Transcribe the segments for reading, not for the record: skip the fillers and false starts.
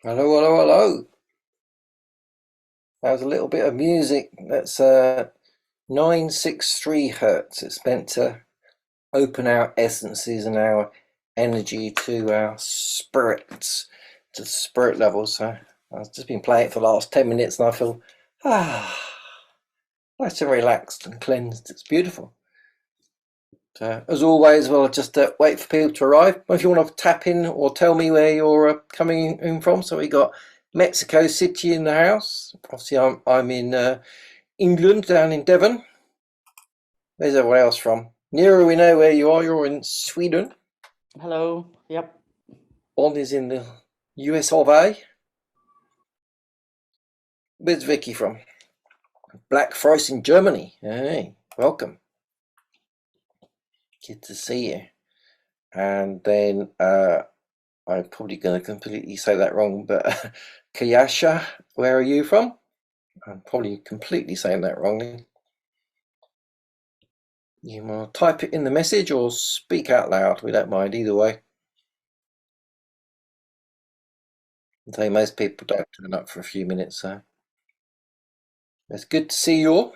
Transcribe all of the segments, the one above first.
Hello, hello, hello. That was a little bit of music. That's 963 hertz. It's meant to open our essences and our energy to our spirits, to the spirit level. So I've just been playing it for the last 10 minutes and I feel nice and relaxed and cleansed. It's beautiful. So, as always, we'll just wait for people to arrive. If you want to tap in or tell me where you're coming in from. So we got Mexico City in the house. Obviously, I'm in England, down in Devon. Where's everyone else from? Nero, we know where you are. You're in Sweden. Hello. Yep. Bon is in the US of A. Where's Vicky from? Black Forest in Germany. Hey, welcome. Good to see you. And then I'm probably going to completely say that wrong, but Kayasha, where are you from? I'm probably completely saying that wrongly. You want to type it in the message or speak out loud. We don't mind either way. I say most people don't turn up for a few minutes, so it's good to see you all.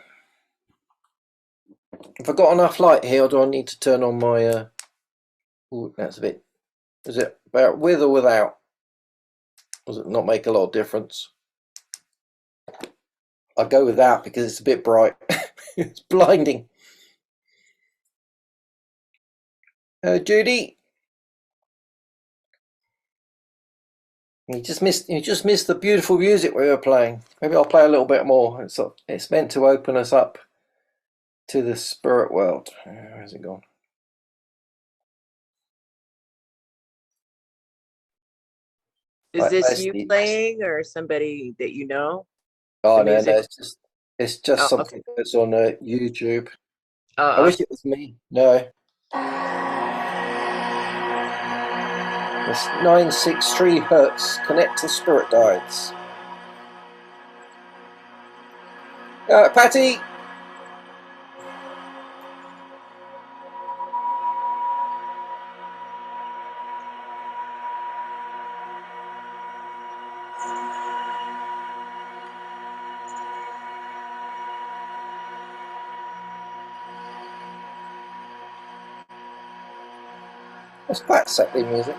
Have I got enough light here, or do I need to turn on my? Ooh, that's a bit. Is it about with or without? Does it not make a lot of difference? I go without because it's a bit bright. It's blinding. Judy. You just missed the beautiful music we were playing. Maybe I'll play a little bit more. It's meant to open us up to the spirit world. Where's it gone? Is this you playing or somebody that you know? Oh The no, music? it's just Oh, something okay. that's on YouTube. Oh, I wish it was me. No. It's 963 hertz. Connect to spirit guides. Patty. What's that setting music?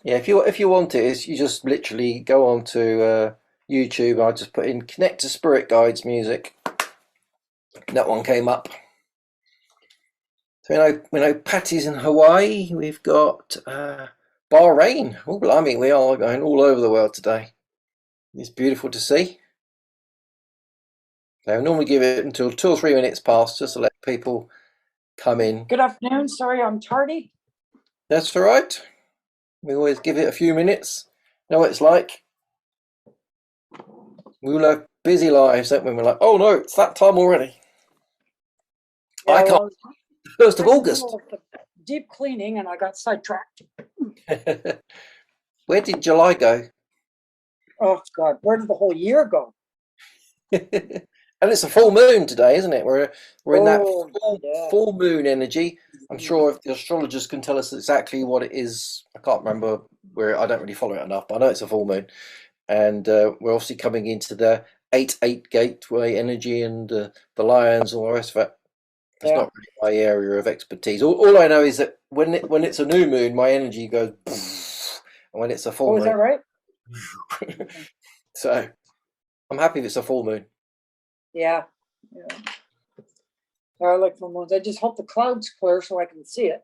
Yeah, if you want it, you just literally go on to YouTube. I just put in "Connect to Spirit Guides" music. That one came up. So we know Patty's in Hawaii. We've got Bahrain. Oh, blimey, we are going all over the world today. It's beautiful to see. So I normally give it until 2 or 3 minutes past just to let people come in. Good afternoon. Sorry I'm tardy. That's all right. We always give it a few minutes. You know what it's like? We all have busy lives, don't we? We're like, oh no, it's that time already. Yeah, I can't. 1st of August. Deep cleaning and I got sidetracked. Where did July go? Oh God, where did the whole year go? And it's a full moon today, isn't it? We're in that Yeah. full moon energy. I'm sure if the astrologers can tell us exactly what it is. I can't remember where. I don't really follow it enough, but I know it's a full moon, and we're obviously coming into the 8-8 gateway energy and the lions and all the rest of it. It's not really my area of expertise. All I know is that when it's a new moon, my energy goes, and when it's a full moon. Is that right? So I'm happy if it's a full moon. Yeah. I like full moons. I just hope the clouds clear so I can see it.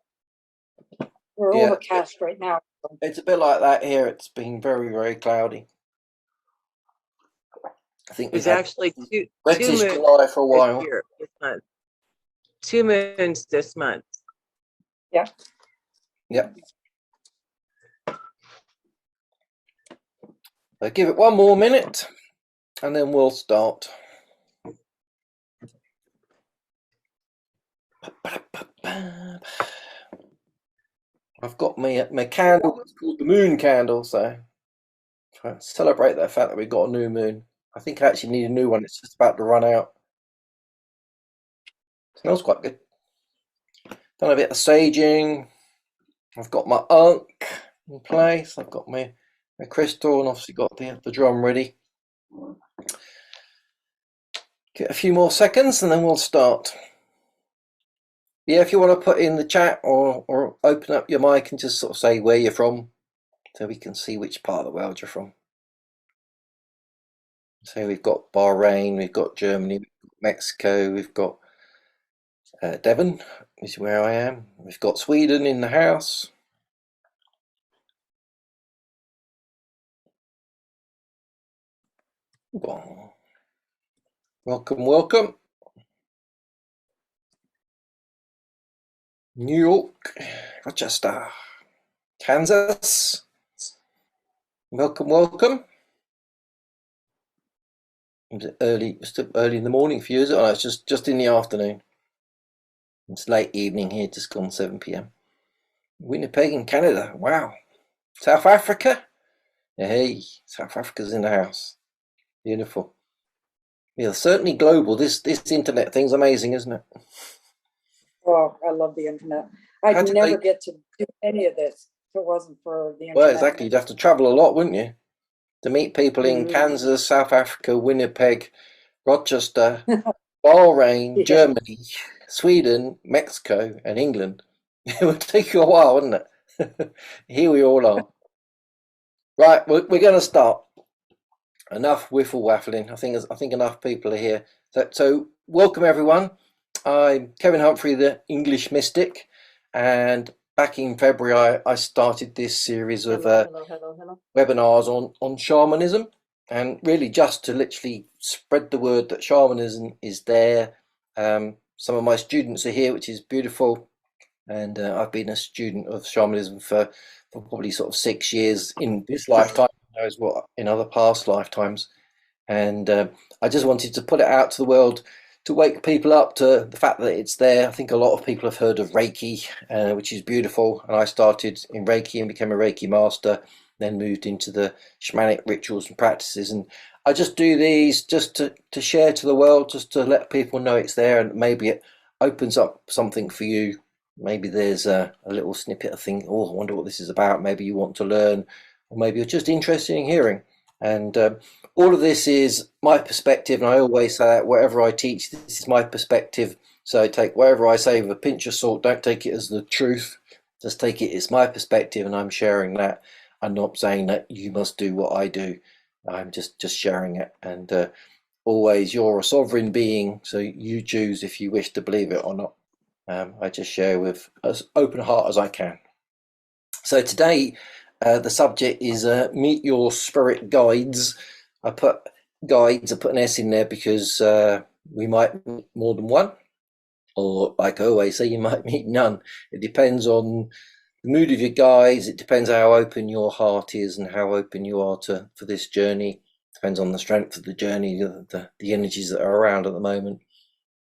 We're overcast right now. It's a bit like that here. It's been very, very cloudy. I think There's actually two moons July for a while. This month. 2 moons this month. Yeah. Yep. So give it 1 more minute and then we'll start. I've got my candle. It's called the moon candle, so try and celebrate the fact that we've got a new moon. I think I actually need a new one. It's just about to run out. Smells quite good. Done a bit of saging. I've got my ankh in place. I've got my crystal and obviously got the drum ready. Get a few more seconds and then we'll start. Yeah, if you want to put in the chat or open up your mic and just sort of say where you're from so we can see which part of the world you're from. So we've got Bahrain, we've got Germany, we've got Mexico, we've got Devon, which is where I am. We've got Sweden in the house. Welcome, welcome. New York, Rochester, Kansas. Welcome, welcome. Is it early? Still early in the morning for you, is it? Oh, no, it's just in the afternoon. It's late evening here, just gone 7 p.m. Winnipeg in Canada. Wow. South Africa. Hey, South Africa's in the house. Beautiful. Yeah, certainly global. This internet thing's amazing, isn't it? Oh, I love the internet. I'd never get to do any of this if it wasn't for the internet. Well, exactly. You'd have to travel a lot, wouldn't you? To meet people in Kansas, South Africa, Winnipeg, Rochester, Bahrain, Germany, Sweden, Mexico, and England. It would take you a while, wouldn't it? Here we all are. Right, we're going to start. Enough whiffle waffling. I think enough people are here. So welcome everyone. I'm Kevin Humphrey, the English Mystic, and back in February, I started this series of Hello. webinars on shamanism, and really just to literally spread the word that shamanism is there. Some of my students are here, which is beautiful, and I've been a student of shamanism for probably sort of 6 years in this lifetime, who knows what in other past lifetimes. And I just wanted to put it out to the world to wake people up to the fact that it's there. I think a lot of people have heard of Reiki, which is beautiful. And I started in Reiki and became a Reiki master, then moved into the shamanic rituals and practices. And I just do these just to share to the world, just to let people know it's there, and maybe it opens up something for you. Maybe there's a little snippet of thing, oh, I wonder what this is about. Maybe you want to learn, or maybe you're just interested in hearing. And all of this is my perspective, and I always say that whatever I teach, this is my perspective. So take whatever I say with a pinch of salt. Don't take it as the truth. Just take it as my perspective, and I'm sharing that. I'm not saying that you must do what I do. I'm just sharing it. And always, you're a sovereign being, so you choose if you wish to believe it or not. I just share with as open heart as I can. So today, the subject is meet your spirit guides. I put guides, I put an S in there because we might meet more than one, or like I always say, you might meet none. It depends on the mood of your guides. It depends how open your heart is and how open you are for this journey. It depends on the strength of the journey, the energies that are around at the moment.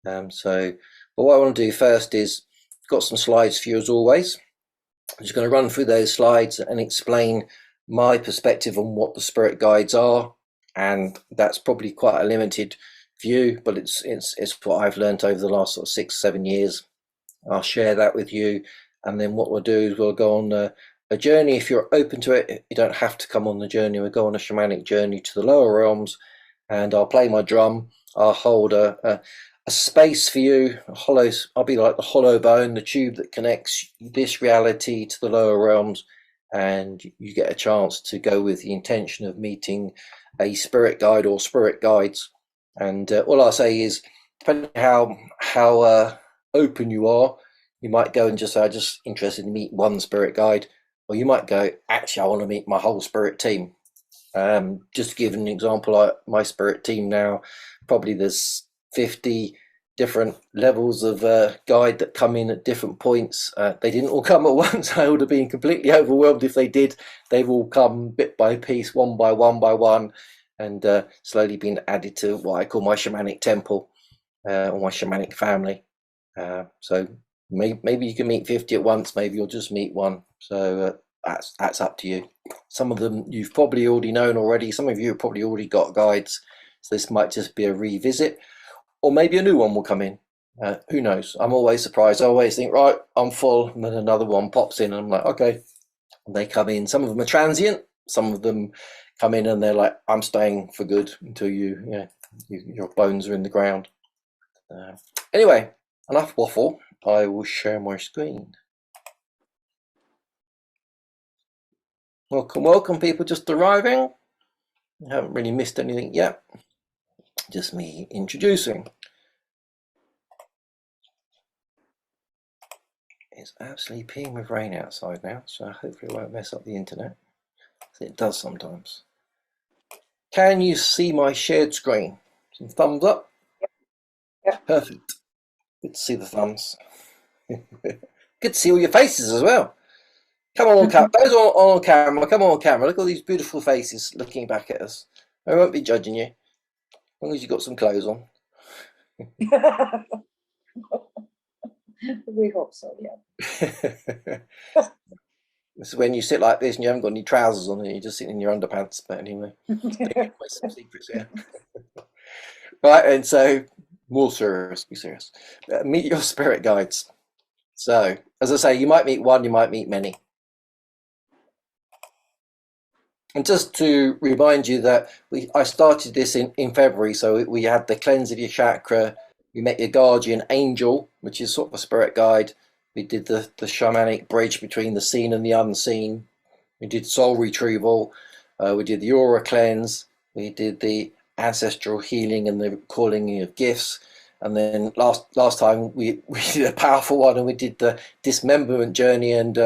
But what I want to do first is, I've got some slides for you as always. I'm just going to run through those slides and explain my perspective on what the spirit guides are, and that's probably quite a limited view, but it's what I've learned over the last sort of 6-7 years. I'll share that with you, and then what we'll do is we'll go on a journey. If you're open to it, you don't have to come on the journey. We'll go on a shamanic journey to the lower realms, and I'll play my drum. I'll hold a space for you, I'll be like the hollow bone, the tube that connects this reality to the lower realms, and you get a chance to go with the intention of meeting a spirit guide or spirit guides. And all I'll say is, depending on how open you are, you might go and just say, I'm just interested in meeting one spirit guide, or you might go, actually, I want to meet my whole spirit team. Just to give an example, my spirit team now, probably there's 50 different levels of guide that come in at different points. They didn't all come at once. I would have been completely overwhelmed if they did. They've all come bit by piece, one by one, and slowly been added to what I call my shamanic temple, or my shamanic family. So maybe you can meet 50 at once, maybe you'll just meet one. So that's up to you. Some of them you've probably already known already. Some of you have probably already got guides. So this might just be a revisit, or maybe a new one will come in. Who knows? I'm always surprised. I always think, right, I'm full, and then another one pops in, and I'm like, okay. And they come in. Some of them are transient. Some of them come in and they're like, I'm staying for good until your bones are in the ground. Anyway, enough waffle. I will share my screen. Welcome, people just arriving. I haven't really missed anything yet. Just me introducing. It's absolutely peeing with rain outside now, so hopefully it won't mess up the internet. It does sometimes. Can you see my shared screen? Some thumbs up? Yeah. Perfect. Good to see the thumbs. Good to see all your faces as well. Come on camera. Those on camera. Come on camera. Look at all these beautiful faces looking back at us. I won't be judging you, as long as you've got some clothes on. We hope so, yeah. This is when you sit like this and you haven't got any trousers on and you're just sitting in your underpants. But anyway, some secrets here. Right, and so more serious, be serious. Meet your spirit guides. So, as I say, you might meet one, you might meet many. And just to remind you that I started this in February, so we had the cleanse of your chakra. We met your guardian angel, which is sort of a spirit guide. We did the shamanic bridge between the seen and the unseen. We did soul retrieval. We did the aura cleanse. We did the ancestral healing and the calling of gifts. And then last time we did a powerful one, and we did the dismemberment journey, and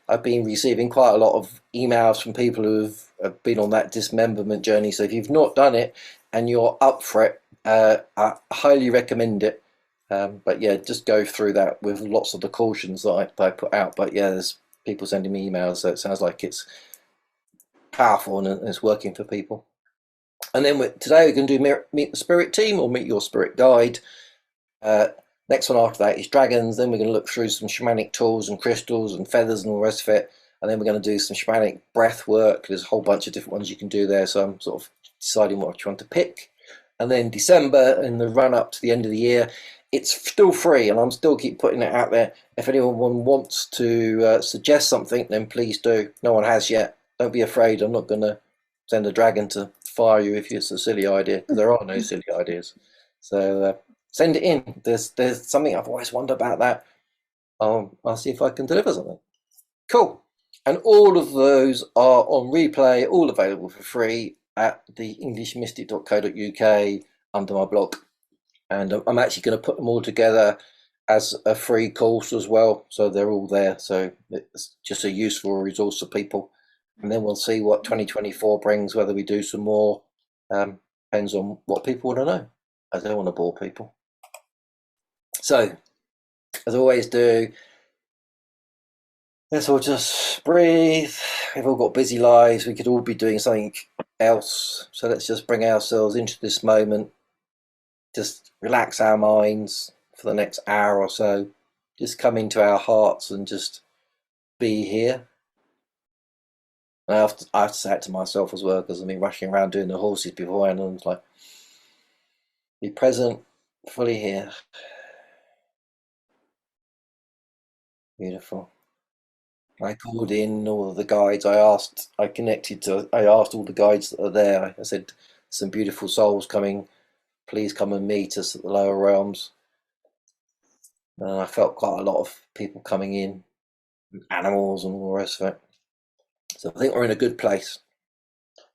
I've been receiving quite a lot of emails from people who have been on that dismemberment journey. So if you've not done it and you're up for it, I highly recommend it. But yeah, just go through that with lots of the cautions that I put out. But yeah, there's people sending me emails, so it sounds like it's powerful and it's working for people. And then today we're going to do meet the spirit team or meet your spirit guide. Next one after that is dragons. Then we're going to look through some shamanic tools and crystals and feathers and all the rest of it. And then we're going to do some shamanic breath work. There's a whole bunch of different ones you can do there. So I'm sort of deciding what I want to pick. And then December, in the run up to the end of the year, it's still free, and I'm still keep putting it out there. If anyone wants to suggest something, then please do. No one has yet. Don't be afraid. I'm not going to send a dragon to fire you if it's a silly idea, because there are no silly ideas. So send it in. There's something I've always wondered about that. I'll see if I can deliver something. Cool. And all of those are on replay, all available for free at the EnglishMystic.co.uk under my blog. And I'm actually going to put them all together as a free course as well. So they're all there. So it's just a useful resource for people. And then we'll see what 2024 brings, whether we do some more. Depends on what people want to know. I don't want to bore people. So, as I always do, let's all just breathe. We've all got busy lives. We could all be doing something else. So let's just bring ourselves into this moment. Just relax our minds for the next hour or so. Just come into our hearts and just be here. And I have to say it to myself as well, because I've been rushing around doing the horses beforehand, and it's like, be present, fully here. Beautiful. I called in all of the guides. I asked all the guides that are there. I said, some beautiful souls coming. Please come and meet us at the lower realms. And I felt quite a lot of people coming in, animals and all the rest of it. So I think we're in a good place.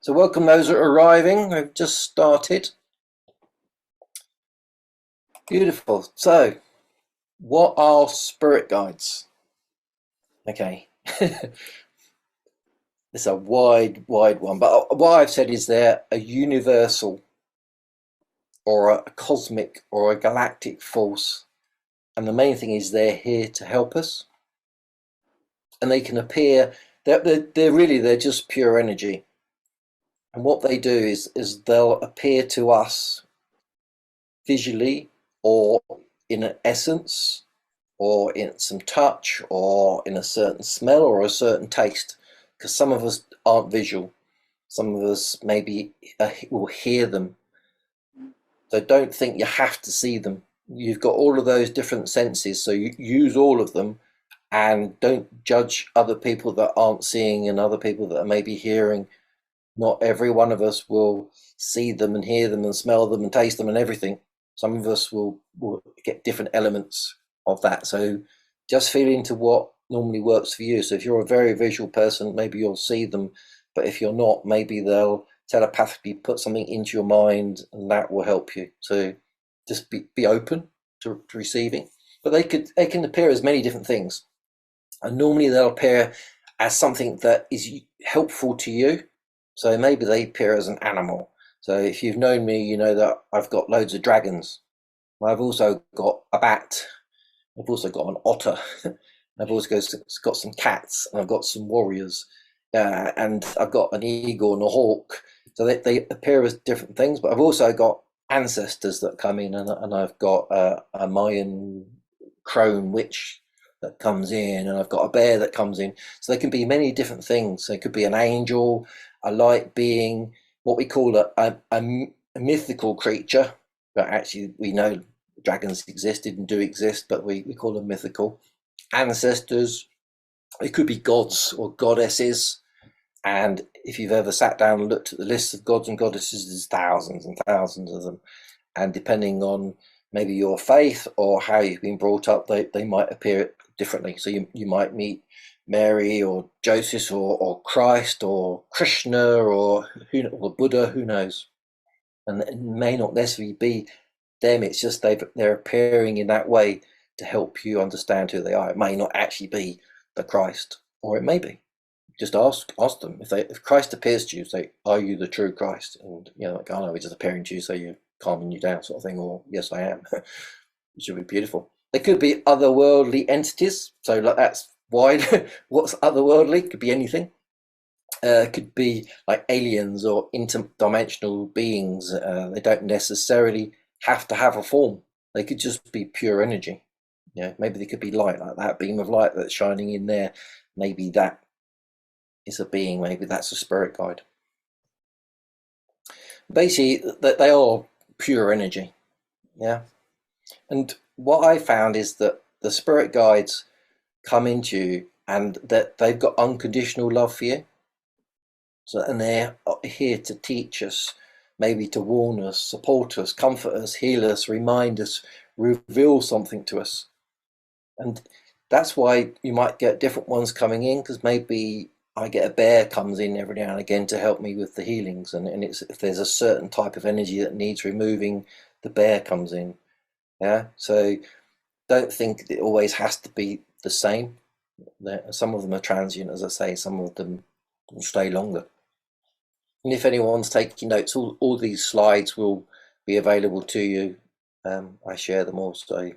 So welcome those that are arriving. We've just started. Beautiful. So what are spirit guides? Okay. It's a wide one, but what I've said is they're a universal or a cosmic or a galactic force, and the main thing is they're here to help us, and they can appear, they're just pure energy, and what they do is they'll appear to us visually or in an essence or in some touch or in a certain smell or a certain taste, because some of us aren't visual, some of us maybe will hear them. So don't think you have to see them. You've got all of those different senses, so you use all of them, and don't judge other people that aren't seeing and other people that are maybe hearing. Not every one of us will see them and hear them and smell them and taste them and everything. Some of us will get different elements of that. So just feel into what normally works for you. So if you're a very visual person, maybe you'll see them, but if you're not, maybe they'll telepathically put something into your mind, and that will help you. So just be open to receiving. But they can appear as many different things, and normally they'll appear as something that is helpful to you. So maybe they appear as an animal. So if you've known me, you know that I've got loads of dragons. I've also got a bat. I've also got an otter. I've also got some cats, and I've got some warriors, and I've got an eagle and a hawk. So they appear as different things, but I've also got ancestors that come in, and I've got a Mayan crone witch that comes in, and I've got a bear that comes in. So they can be many different things. So it could be an angel, a light being, what we call a mythical creature, but actually we know dragons existed and do exist, but we call them mythical. Ancestors, it could be gods or goddesses, and if you've ever sat down and looked at the list of gods and goddesses, there's thousands and thousands of them, and depending on maybe your faith or how you've been brought up, they might appear differently. So you might meet Mary or Joseph or Christ or Krishna or Buddha, who knows, and it may not necessarily be them. It's just they're appearing in that way to help you understand who they are. It may not actually be the Christ, or it may be. Just ask them if Christ appears to you, say, "Are you the true Christ?" And like, "Oh no, we're just appearing to you, so you're calming you down," sort of thing. Or, "Yes, I am." It should be beautiful. There could be otherworldly entities, so like that's wide. What's otherworldly? Could be anything. Could be like aliens or interdimensional beings. They don't necessarily have to have a form. They could just be pure energy. Maybe they could be light, like that beam of light that's shining in there. Maybe that is a being. Maybe that's a spirit guide. Basically, that they are pure energy. Yeah. And what I found is that the spirit guides come into you and that they've got unconditional love for you. So, and they're here to teach us, maybe to warn us, support us, comfort us, heal us, remind us, reveal something to us. And that's why you might get different ones coming in, because maybe I get a bear comes in every now and again to help me with the healings. And it's, if there's a certain type of energy that needs removing, the bear comes in. Yeah. So don't think it always has to be the same. Some of them are transient, as I say, some of them will stay longer. And if anyone's taking notes, all these slides will be available to you. I share them all, so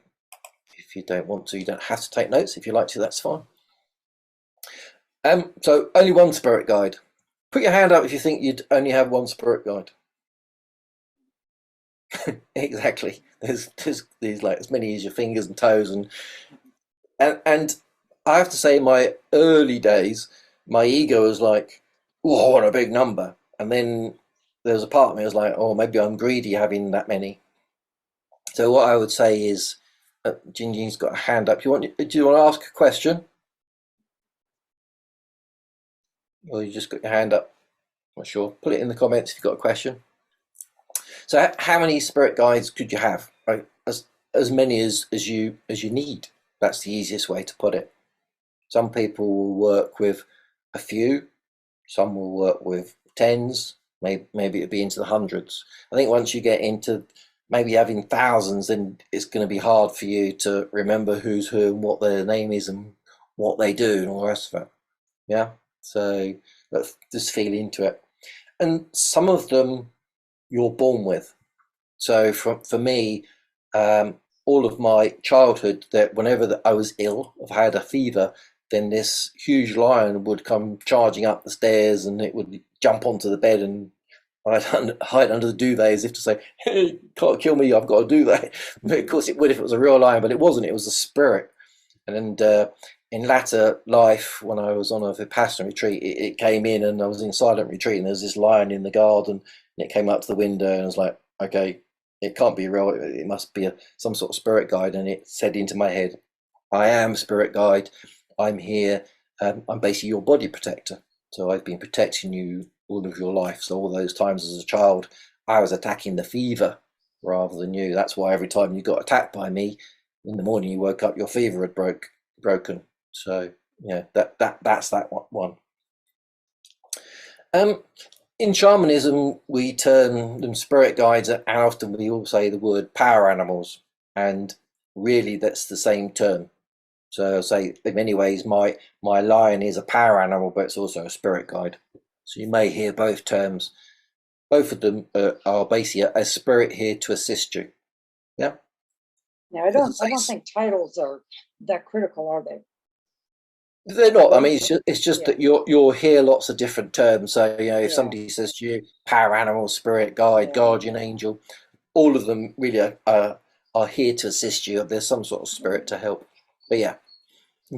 if you don't want to, you don't have to take notes. If you like to, that's fine. So only one spirit guide. Put your hand up if you think you'd only have one spirit guide. Exactly. There's like as many as your fingers and toes, and I have to say, in my early days, my ego was like, "Oh, what a big number!" And then there's a part of me was like, "Oh, maybe I'm greedy having that many." So what I would say is, Jinjin's got a hand up. Do you want to ask a question, or you just got your hand up? Not sure. Put it in the comments if you've got a question. So how many spirit guides could you have? Right? As many as you need. That's the easiest way to put it. Some people will work with a few. Some will work with tens. Maybe it'll be into the hundreds. I think once you get into maybe having thousands, then it's going to be hard for you to remember who's who and what their name is and what they do and all the rest of it. Yeah. So let's just feel into it. And some of them you're born with. So for me, all of my childhood, that whenever I was ill, if I had a fever, then this huge lion would come charging up the stairs, and it would jump onto the bed, and I'd hide under the duvet as if to say, "Hey, can't kill me, I've got a duvet." But of course it would if it was a real lion, but it wasn't. It was a spirit. And in latter life, when I was on a Vipassana retreat, it came in, and I was in silent retreat, and there was this lion in the garden, and it came up to the window, and I was like, "Okay, it can't be real. It must be some sort of spirit guide." And it said into my head, "I am spirit guide. I'm here. I'm basically your body protector. So I've been protecting you all of your life. So all those times as a child, I was attacking the fever rather than you. That's why every time you got attacked by me, in the morning you woke up, your fever had broken. So yeah, that's that one." In shamanism, we term them spirit guides, and often we all say the word power animals, and really that's the same term. So I say in many ways my lion is a power animal, but it's also a spirit guide. So you may hear both terms. Both of them are basically a spirit here to assist you. Yeah. Yeah, I don't think titles are that critical, are they? They're not. I mean, it's just that you'll hear lots of different terms. So if somebody says to you, power animal, spirit guide, guardian angel, all of them really are here to assist you. There's some sort of spirit to help. But yeah,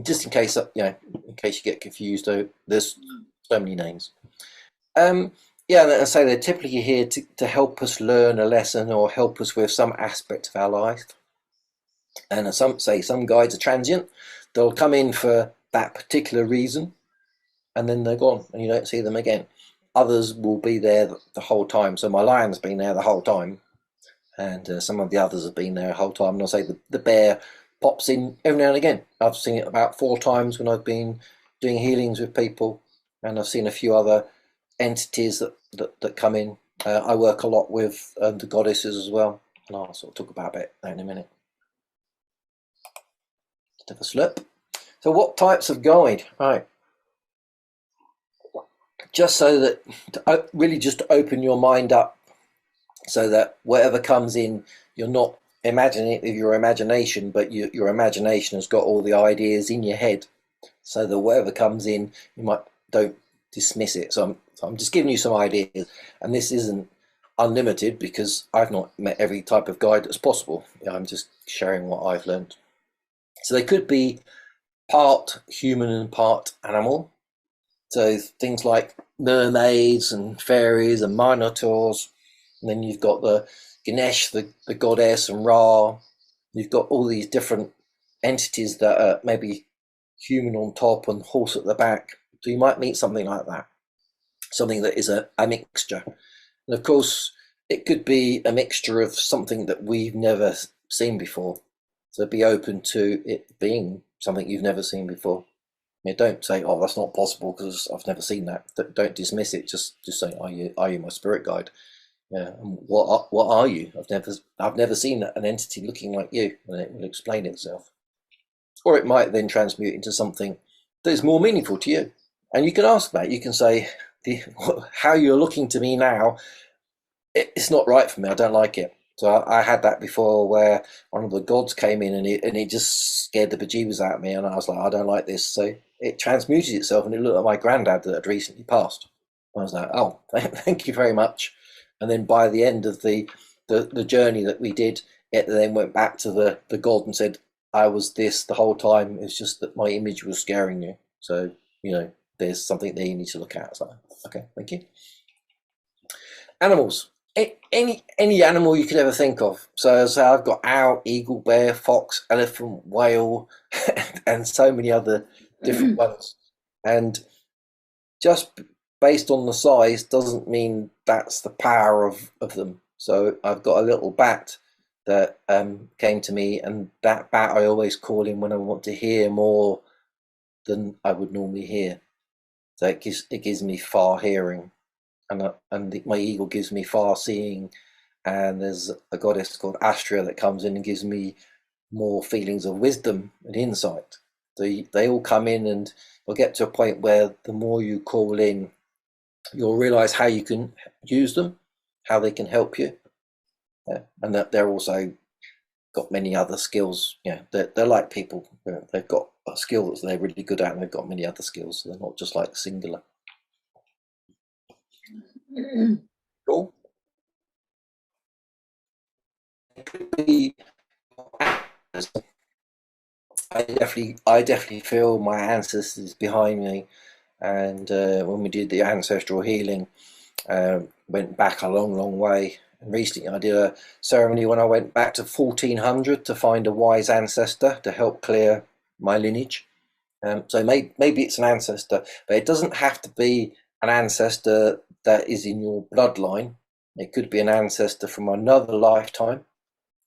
just in case in case you get confused, there's so many names. Yeah, and I say they're typically here to help us learn a lesson or help us with some aspect of our life. And some guides are transient. They'll come in for that particular reason, and then they're gone, and you don't see them again. Others will be there the whole time. So my lion's been there the whole time, and some of the others have been there the whole time. And I'll say the bear pops in every now and again. I've seen it about 4 times when I've been doing healings with people, and I've seen a few other entities that come in. I work a lot with the goddesses as well. and I'll sort of talk about that in a minute. Just have a slurp. So what types of guide? Right. Just so that really just to open your mind up, so that whatever comes in, you're not imagining it with your imagination, but your imagination has got all the ideas in your head, so that whatever comes in, you don't dismiss it. So I'm just giving you some ideas, and this isn't unlimited because I've not met every type of guide that's possible. I'm just sharing what I've learned. So they could be part human and part animal. So things like mermaids and fairies and minotaurs. And then you've got the Ganesh, the goddess, and Ra. You've got all these different entities that are maybe human on top and horse at the back. So you might meet something like that. Something that is a mixture. And of course, it could be a mixture of something that we've never seen before. So be open to it being something you've never seen before. Don't say, "Oh, that's not possible because I've never seen that." Don't dismiss it. Just say, "Are you my spirit guide? Yeah. And what are you? I've never seen an entity looking like you," and it will explain itself. Or it might then transmute into something that is more meaningful to you. And you can ask that. You can say, "How you're looking to me now, it's not right for me. I don't like it." So I had that before, where one of the gods came in and it just scared the bejeebers out of me, and I was like, "I don't like this." So it transmuted itself, and it looked like my granddad that had recently passed. I was like, "Oh, thank you very much." And then by the end of the journey that we did, it then went back to the god and said, "I was this the whole time. It's just that my image was scaring you. So there's something there you need to look at." So okay, thank you. Animals. Any animal you could ever think of. So I've got owl, eagle, bear, fox, elephant, whale, and so many other different ones. And just based on the size doesn't mean that's the power of them. So I've got a little bat that came to me, and that bat I always call in when I want to hear more than I would normally hear. So it gives me far hearing. And my eagle gives me far seeing, and there's a goddess called Astrea that comes in and gives me more feelings of wisdom and insight. They all come in, and you'll get to a point where the more you call in, you'll realize how you can use them, how they can help you, and that they're also got many other skills. They're like people. They've got a skill that they're really good at, and they've got many other skills. So they're not just like singular. Cool. It could be. I definitely feel my ancestors behind me, and when we did the ancestral healing, went back a long way. And recently, I did a ceremony when I went back to 1400 to find a wise ancestor to help clear my lineage. So maybe it's an ancestor, but it doesn't have to be an ancestor that is in your bloodline. It could be an ancestor from another lifetime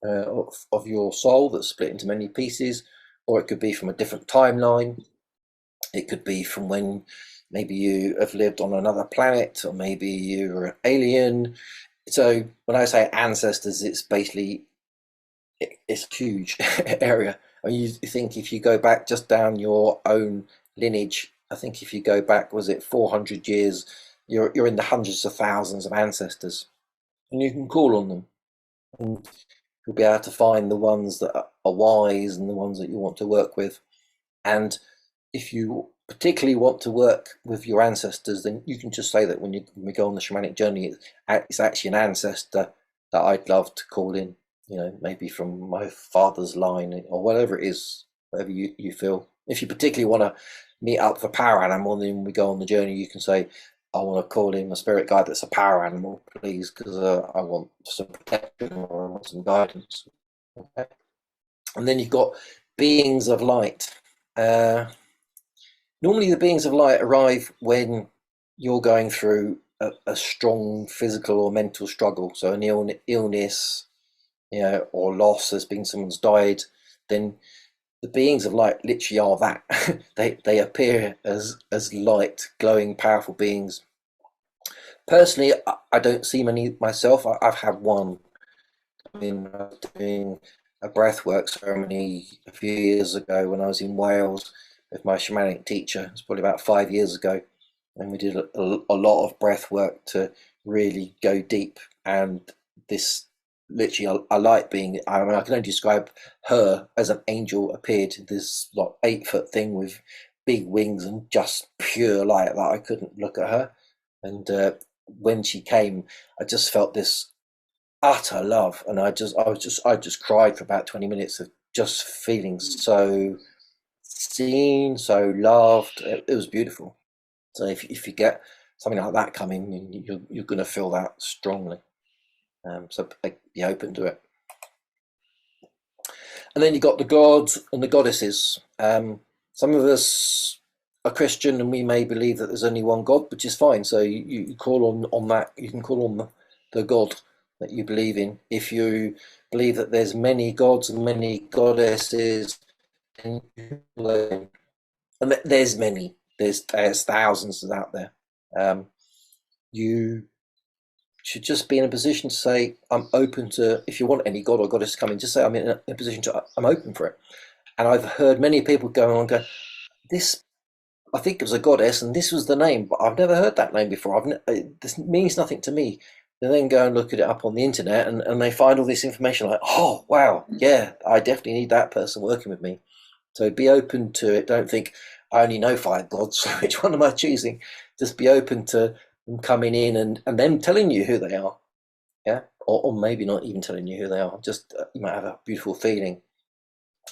of your soul that's split into many pieces, or it could be from a different timeline. It could be from when maybe you have lived on another planet, or maybe you're an alien. So when I say ancestors, it's basically it's a huge area. I mean, you think if you go back just down your own lineage, I think if you go back, was it 400 years, you're in the hundreds of thousands of ancestors, and you can call on them, and you'll be able to find the ones that are wise and the ones that you want to work with. And if you particularly want to work with your ancestors, then you can just say that when we go on the shamanic journey, it's actually an ancestor that I'd love to call in, maybe from my father's line or whatever it is, whatever you feel. If you particularly want to meet up with a power animal, then when we go on the journey, you can say, "I want to call in a spirit guide that's a power animal, please, because I want some protection or I want some guidance." Okay. And then you've got beings of light. Normally the beings of light arrive when you're going through a strong physical or mental struggle. So an illness, or loss, has been someone's died, then the beings of light literally are that. they appear as light, glowing, powerful beings. Personally, I don't see many myself. I've had one in. I was doing a breathwork ceremony a few years ago when I was in Wales with my shamanic teacher. It's probably about 5 years ago, and we did a lot of breath work to really go deep. And this literally, I like being. I mean, I can only describe her as an angel appeared. This like 8 foot thing with big wings and just pure light that I couldn't look at her. And when she came, I just felt this utter love, and I just cried for about 20 minutes of just feeling so seen, so loved. It was beautiful. So if you get something like that coming, you're going to feel that strongly. So be open to it. And then you've got the gods and the goddesses. Some of us are Christian and we may believe that there's only one God, which is fine. So you call on that. You can call on the God that you believe in. If you believe that there's many gods and many goddesses, and there's many, there's thousands out there. You should just be in a position to say, I'm open to, if you want any god or goddess to come in, just say, I'm in a position to, I'm open for it. And I've heard many people go on and go, this, I think it was a goddess and this was the name, but I've never heard that name before. This means nothing to me. And then go and look at it up on the internet and they find all this information like, oh, wow, yeah, I definitely need that person working with me. So be open to it. Don't think, I only know 5 gods, so which one am I choosing? Just be open to them coming in and them telling you who they are. Yeah, or maybe not even telling you who they are. Just you might have a beautiful feeling.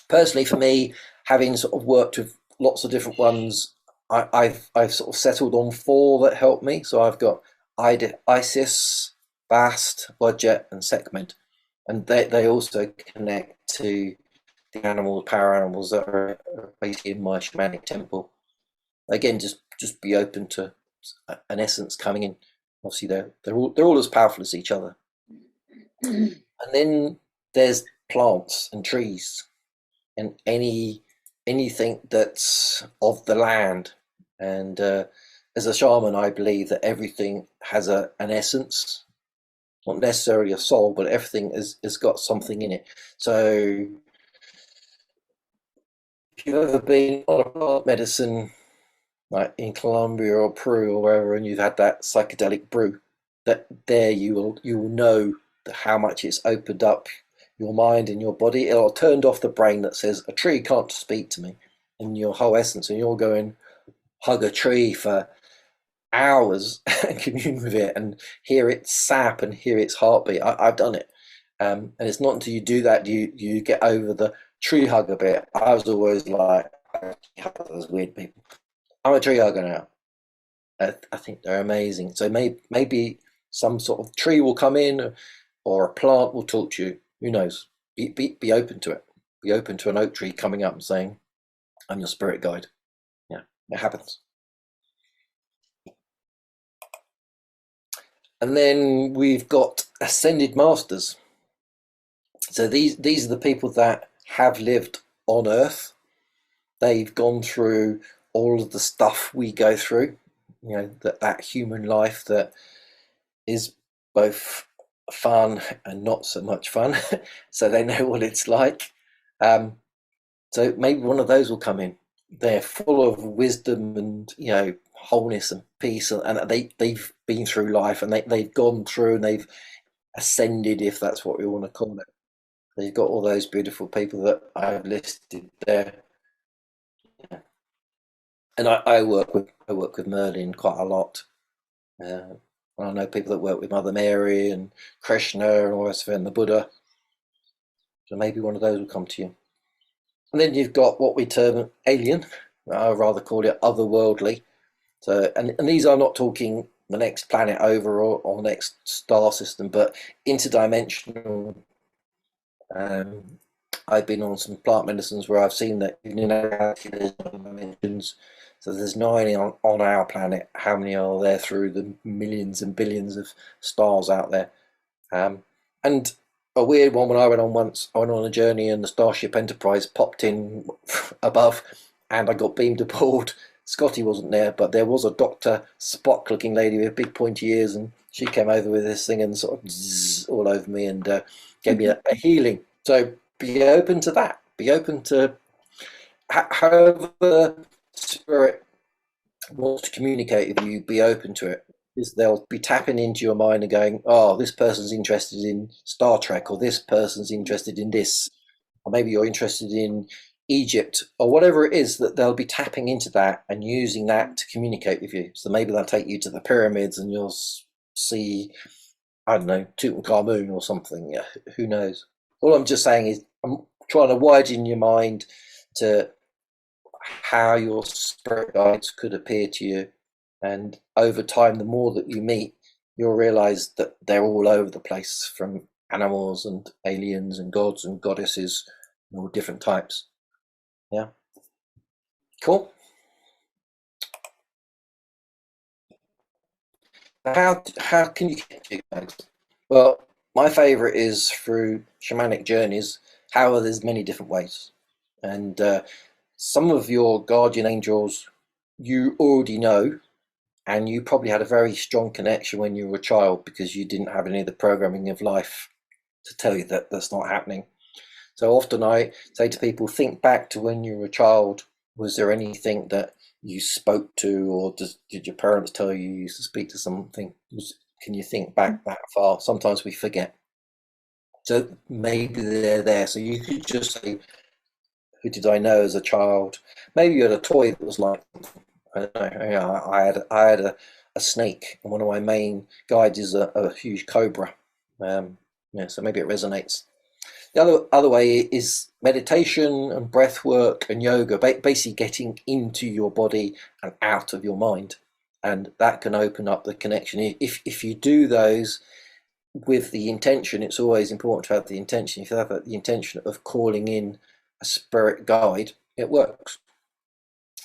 Personally, for me, having sort of worked with lots of different ones, I've sort of settled on 4 that help me. So I've got Isis, Bast, Wadjet, and Sekhmet, and they also connect to the animals, power animals that are basically in my shamanic temple. Again, just be open to an essence coming in. Obviously, they're all as powerful as each other. And then there's plants and trees and anything that's of the land. And as a shaman, I believe that everything has an essence, not necessarily a soul, but everything has got something in it. So if you've ever been on a plant medicine, like in Colombia or Peru or wherever, and you've had that psychedelic brew, that there you will know how much it's opened up your mind and your body. It'll turned off the brain that says a tree can't speak to me, and your whole essence, and you'll go and hug a tree for hours and commune with it and hear its sap and hear its heartbeat. I've done it. And it's not until you do that you get over the tree hugger bit. I was always like, those weird people. I'm a tree hugger now. I think they're amazing. So maybe some sort of tree will come in, or a plant will talk to you. Who knows? Be open to it. Be open to an oak tree coming up and saying, "I'm your spirit guide." Yeah, it happens. And then we've got ascended masters. So these are the people that have lived on Earth. They've gone through all of the stuff we go through, you know, that human life that is both fun and not so much fun. So they know what it's like. So maybe one of those will come in. They're full of wisdom and, you know, wholeness and peace, and they've been through life, and they've gone through and they've ascended, if that's what we want to call it. They've got all those beautiful people that I've listed there. And I work with Merlin quite a lot. I know people that work with Mother Mary and Krishna and all this, and the Buddha. So maybe one of those will come to you. And then you've got what we term alien. I rather call it otherworldly. So, and these are not talking the next planet over or next star system, but interdimensional. I've been on some plant medicines where I've seen that in reality there's dimensions. So there's 9 on our planet. How many are there through the millions and billions of stars out there? And a weird one, when I went on a journey and the Starship Enterprise popped in above and I got beamed aboard. Scotty wasn't there, but there was a Dr. Spock looking lady with big pointy ears, and she came over with this thing and sort of all over me, and gave me a healing. So be open to that. Be open to however spirit wants to communicate with you. Be open to it. Because they'll be tapping into your mind and going, "Oh, this person's interested in Star Trek, or this person's interested in this, or maybe you're interested in Egypt, or whatever it is." That they'll be tapping into that and using that to communicate with you. So maybe they'll take you to the pyramids and you'll see, I don't know, Tutankhamun or something. Yeah, who knows? All I'm just saying is I'm trying to widen your mind to how your spirit guides could appear to you. And over time, the more that you meet, you'll realize that they're all over the place, from animals and aliens and gods and goddesses, and all different types. Yeah. Cool. How can you get to guides? Well, my favorite is through shamanic journeys. However, there's many different ways. And some of your guardian angels you already know, and you probably had a very strong connection when you were a child because you didn't have any of the programming of life to tell you that that's not happening. So often I say to people, think back to when you were a child. Was there anything that you spoke to, or did your parents tell you used to speak to something? Can you think back that far? Sometimes we forget. So maybe they're there. So you could just say, who did I know as a child? Maybe you had a toy that was like, I don't know, you know, I had a snake, and one of my main guides is a huge cobra. Yeah, so maybe it resonates. The other way is meditation and breath work and yoga, basically getting into your body and out of your mind, and that can open up the connection. If you do those with the intention, it's always important to have the intention. If you have the intention of calling in a spirit guide, it works.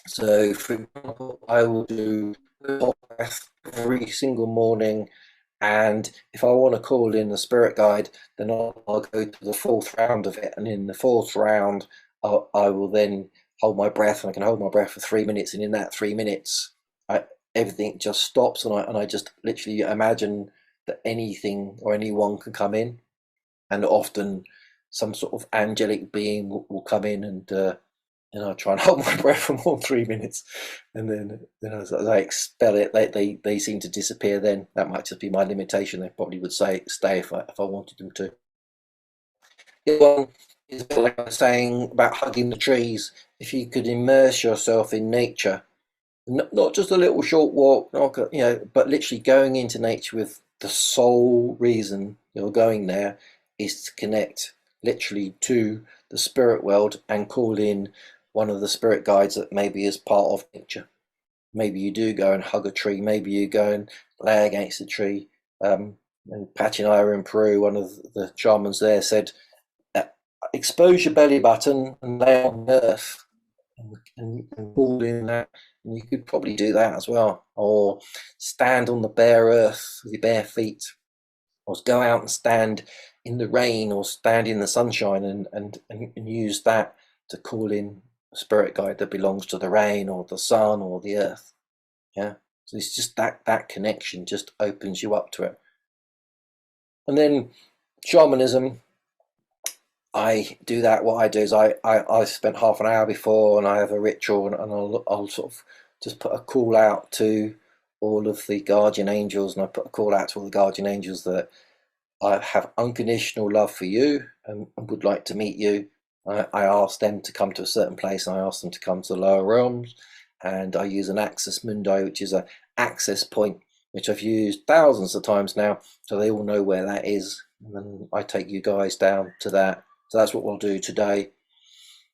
So, for example, I will do hot breath every single morning, and if I want to call in a spirit guide, then I'll go to the fourth round of it, and in the fourth round, I will then hold my breath, and I can hold my breath for 3 minutes, and in that 3 minutes, everything just stops, and I just literally imagine that anything or anyone can come in, and often some sort of angelic being will come in, and I try and hold my breath for more than 3 minutes, and then as I expel it, they seem to disappear. Then that might just be my limitation. They probably would say stay if I wanted them to. The other one is like I was saying about hugging the trees. If you could immerse yourself in nature, not just a little short walk, but literally going into nature with the sole reason you're going there is to connect literally to the spirit world and call in one of the spirit guides that maybe is part of nature. Maybe you do go and hug a tree. Maybe you go and lay against a tree. And Patty and I were in Peru. One of the shamans there said, expose your belly button and lay on the earth and call in that. And you could probably do that as well. Or stand on the bare earth with your bare feet. Or go out and stand in the rain, or stand in the sunshine, and use that to call in a spirit guide that belongs to the rain or the sun or the earth. Yeah. So it's just that connection just opens you up to it. And then shamanism, I do that. What I do is I spent half an hour before, and I have a ritual, and I'll sort of just put a call out to all of the guardian angels, and I put a call out to all the guardian angels that I have unconditional love for you and would like to meet you. I ask them to come to a certain place, and I ask them to come to the lower realms, and I use an access mundi, which is an access point, which I've used thousands of times now, so they all know where that is, and then I take you guys down to that. So that's what we'll do today.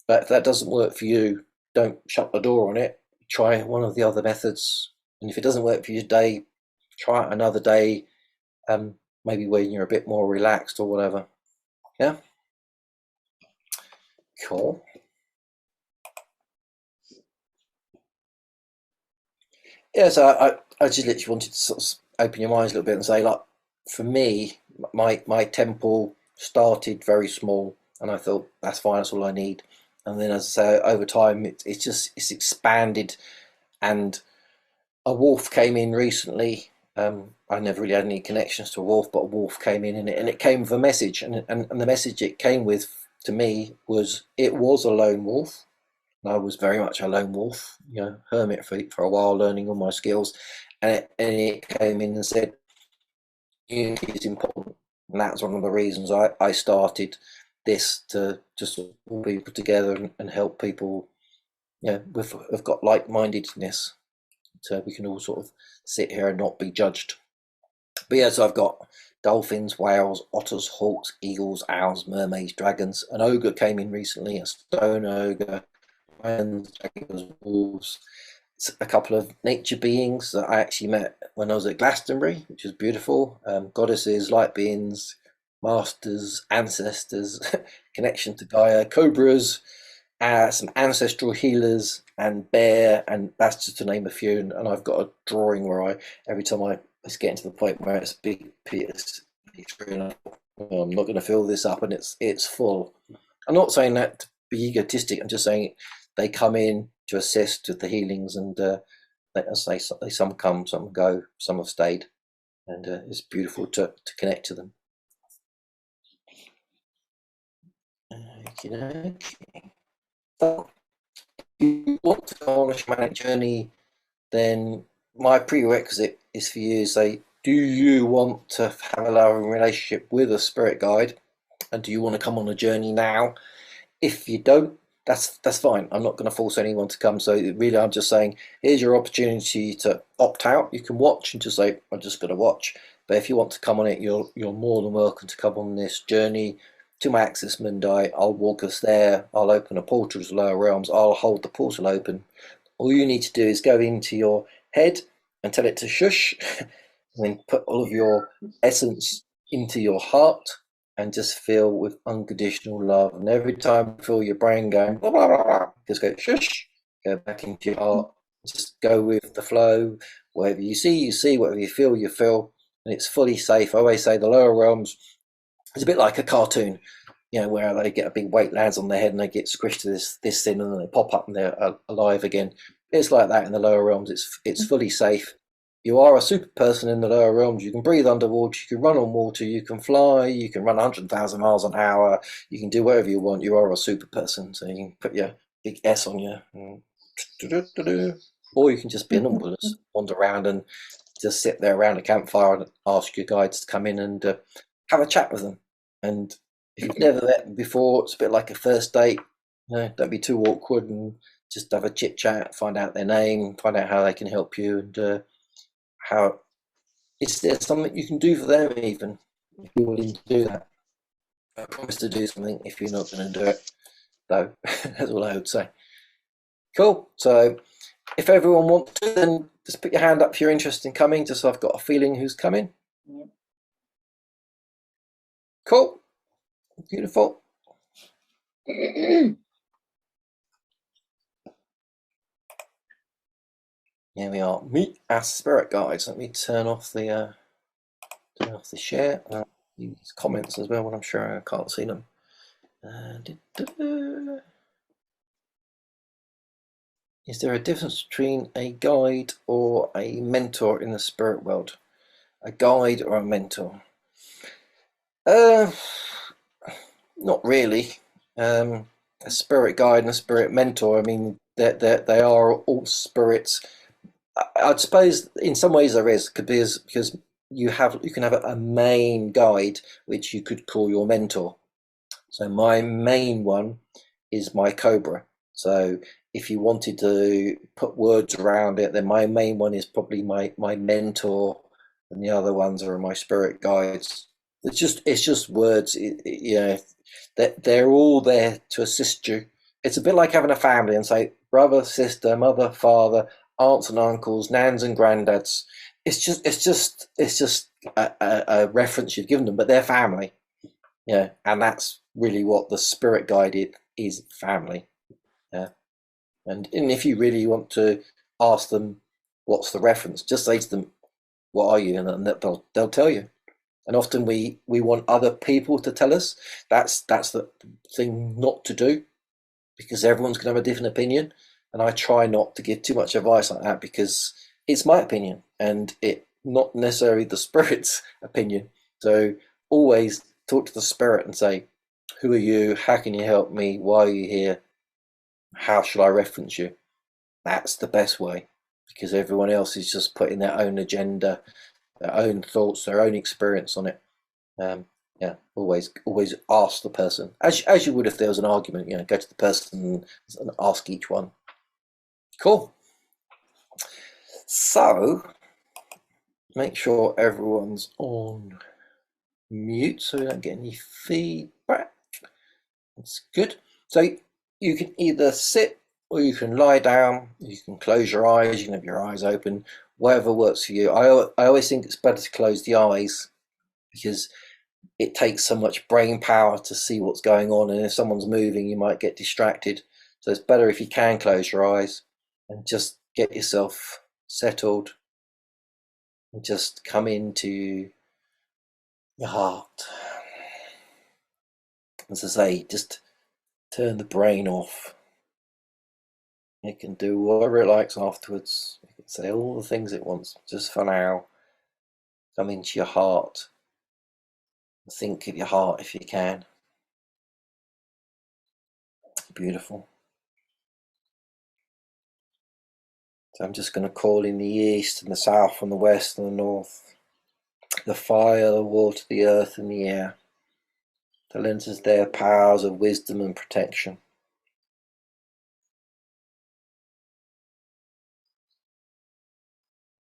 But if that doesn't work for you, don't shut the door on it. Try one of the other methods, and if it doesn't work for you today, try it another day. Maybe when you're a bit more relaxed or whatever. Yeah. Cool. Yeah, so I just literally wanted to sort of open your minds a little bit and say, like, for me, my temple started very small, and I thought that's fine, that's all I need. And then, as I say, over time, it's expanded. And a wolf came in recently, I never really had any connections to a wolf, but a wolf came in, and it came with a message, and the message it came with to me was it was a lone wolf. And I was very much a lone wolf, hermit for a while, learning all my skills, and it came in and said unity is important, and that's one of the reasons I started this, to just pull people together and help people, have got like-mindedness, so we can all sort of sit here and not be judged. But yeah, so I've got dolphins, whales, otters, hawks, eagles, owls, mermaids, dragons. An ogre came in recently, a stone ogre, lions, dragons, wolves. A couple of nature beings that I actually met when I was at Glastonbury, which was beautiful. Goddesses, light beings, masters, ancestors, connection to Gaia, cobras, some ancestral healers, and bear, and that's just to name a few. And I've got a drawing where every time it's getting to the point where it's big, it's I'm not going to fill this up, and it's full. I'm not saying that to be egotistic. I'm just saying they come in to assist with the healings, and some come, some go, some have stayed, and it's beautiful to connect to them. Okay. So, if you want to go on a shamanic journey, then my prerequisite is for you to say, do you want to have a loving relationship with a spirit guide, and do you want to come on a journey now? If you don't, that's fine. I'm not going to force anyone to come. So really, I'm just saying, here's your opportunity to opt out. You can watch and just say, I'm just going to watch. But if you want to come on it, you're more than welcome to come on this journey to my Access Mundi. I'll walk us there. I'll open a portal to the lower realms. I'll hold the portal open. All you need to do is go into your head and tell it to shush, and then put all of your essence into your heart, and just feel with unconditional love. And every time you feel your brain going blah, blah, blah, blah, just go shush, go back into your heart, just go with the flow. Whatever you see, whatever you feel, and it's fully safe. I always say the lower realms is a bit like a cartoon, where they get a big weight lands on their head and they get squished to this thing, and then they pop up and they're alive again. It's like that in the lower realms. It's fully safe. You are a super person in the lower realms. You can breathe underwater, you can run on water, you can fly, you can run 100,000 miles an hour, you can do whatever you want. You are a super person, so you can put your big S on you, or you can just be a normal, just wander around and just sit there around a campfire and ask your guides to come in and have a chat with them. And if you've never met them before, it's a bit like a first date. Don't be too awkward, and just have a chit chat, find out their name, find out how they can help you, and how is there something you can do for them, even if you're willing to do that. I promise to do something if you're not going to do it, though. That's all I would say. Cool. So if everyone wants to, then just put your hand up if you're interested in coming, just so I've got a feeling who's coming. Yeah. Cool. Beautiful. Here we are. Meet our spirit guides. Let me turn off the share. These comments as well, when I'm sure I can't see them. Is there a difference between a guide or a mentor in the spirit world? A guide or a mentor? Not really. A spirit guide and a spirit mentor, I mean, they are all spirits. I'd suppose in some ways there is, because you can have a main guide which you could call your mentor. So my main one is my cobra. So if you wanted to put words around it, then my main one is probably my mentor, and the other ones are my spirit guides. It's just words. They're all there to assist you. It's a bit like having a family and say brother, sister, mother, father, aunts and uncles, nans and granddads. It's just a reference you've given them, but they're family. And that's really what the spirit guide is, family. And if you really want to ask them what's the reference, just say to them, what are you? And they'll tell you. And often we want other people to tell us. That's the thing not to do, because everyone's going to have a different opinion. And I try not to give too much advice like that, because it's my opinion, and it not necessarily the spirit's opinion. So always talk to the spirit and say, who are you? How can you help me? Why are you here? How should I reference you? That's the best way, because everyone else is just putting their own agenda, their own thoughts, their own experience on it. Yeah, always ask the person, as you would if there was an argument. You know, go to the person and ask each one. Cool. So make sure everyone's on mute so we don't get any feedback. That's good. So you can either sit or you can lie down. You can close your eyes. You can have your eyes open. Whatever works for you. I always think it's better to close the eyes, because it takes so much brain power to see what's going on, and if someone's moving you might get distracted. So it's better if you can close your eyes and just get yourself settled and just come into your heart. As I say, just turn the brain off. It can do whatever it likes afterwards. It can say all the things it wants. Just for now, come into your heart. Think of your heart if you can. Beautiful. So I'm just going to call in the east and the south and the west and the north, the fire, the water, the earth and the air, to lend us their powers of wisdom and protection.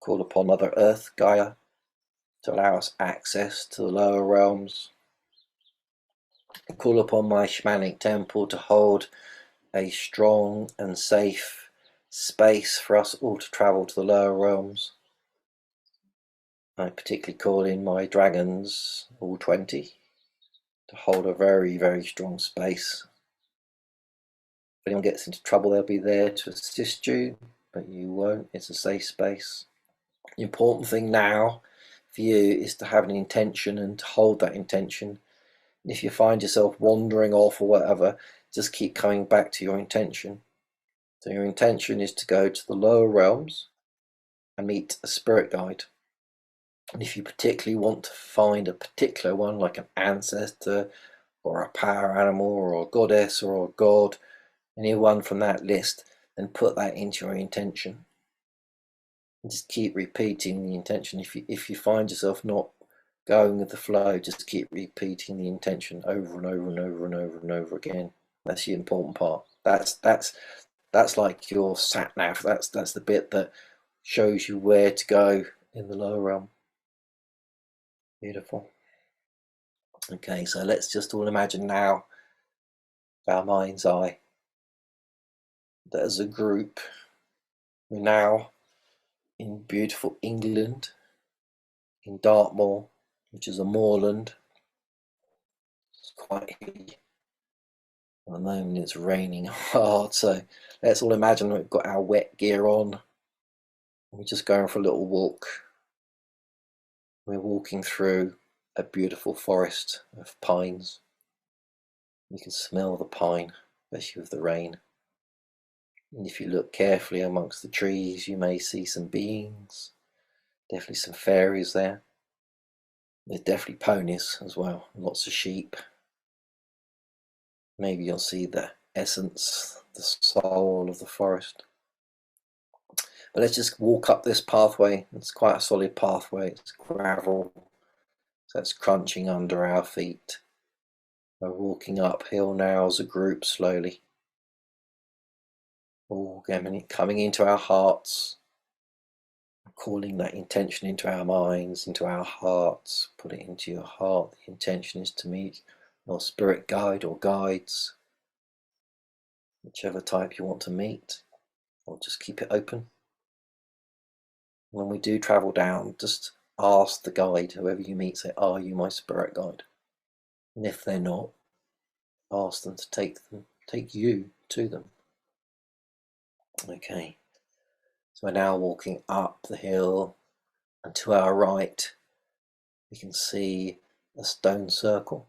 Call upon Mother Earth, Gaia, to allow us access to the lower realms. Call upon my shamanic temple to hold a strong and safe space for us all to travel to the lower realms. I particularly call in my dragons, all 20, to hold a very, very strong space. If anyone gets into trouble, they'll be there to assist you, but you won't. It's a safe space. The important thing now for you is to have an intention and to hold that intention. And if you find yourself wandering off or whatever, just keep coming back to your intention. So your intention is to go to the lower realms and meet a spirit guide. And if you particularly want to find a particular one, like an ancestor or a power animal or a goddess or a god, anyone from that list, then put that into your intention. And just keep repeating the intention. If you find yourself not going with the flow, just keep repeating the intention over and over and over and over and over again. That's the important part. That's like your sat nav. That's the bit that shows you where to go in the lower realm. Beautiful. Okay, so let's just all imagine now, our mind's eye, that as a group we're now in beautiful England, in Dartmoor, which is a moorland. It's quite hilly. At the moment it's raining hard, so let's all imagine we've got our wet gear on. We're just going for a little walk. We're walking through a beautiful forest of pines. You can smell the pine, especially with the rain. And if you look carefully amongst the trees, you may see some beings, definitely some fairies there. There's definitely ponies as well, lots of sheep. Maybe you'll see the essence, the soul of the forest. But let's just walk up this pathway. It's quite a solid pathway. It's gravel, so it's crunching under our feet. We're walking uphill now as a group slowly. All coming into our hearts, calling that intention into our minds, into our hearts. Put it into your heart. The intention is to meet your spirit guide or guides, whichever type you want to meet, or just keep it open. When we do travel down, just ask the guide, whoever you meet, say, are you my spirit guide? And if they're not, ask them to take you to them. Okay, so we're now walking up the hill, and to our right we can see a stone circle.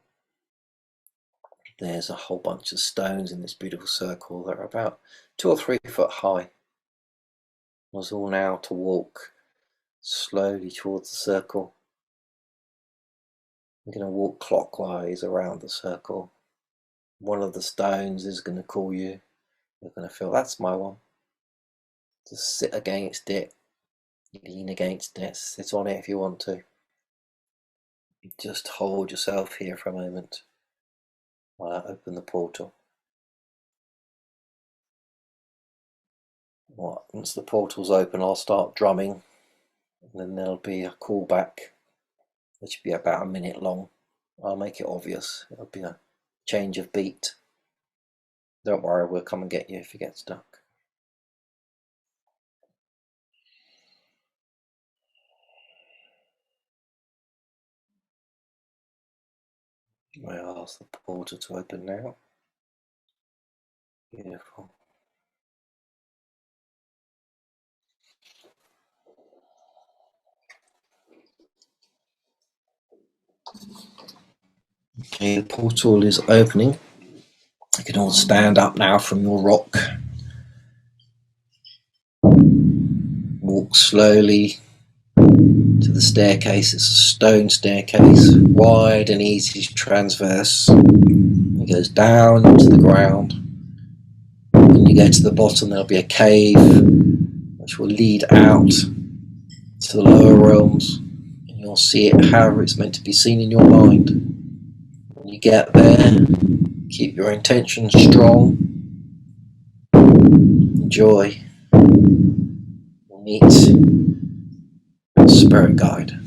There's a whole bunch of stones in this beautiful circle that are about 2 or 3 foot high. Us all now to walk slowly towards the circle. We're going to walk clockwise around the circle. One of the stones is going to call you. You're going to feel, that's my one. Just sit against it, lean against it, sit on it if you want to. Just hold yourself here for a moment while I open the portal. Once the portal's open, I'll start drumming, and then there'll be a callback, which will be about a minute long. I'll make it obvious. It'll be a change of beat. Don't worry, we'll come and get you if you get stuck. I'll ask the portal to open now. Beautiful. Okay, the portal is opening. You can all stand up now from your rock. Walk slowly to the staircase. It's a stone staircase, wide and easy transverse. It goes down into the ground. When you get to the bottom, there'll be a cave which will lead out to the lower realms, and you'll see it however it's meant to be seen in your mind. When you get there, keep your intention strong. Enjoy. You'll meet your spirit guide.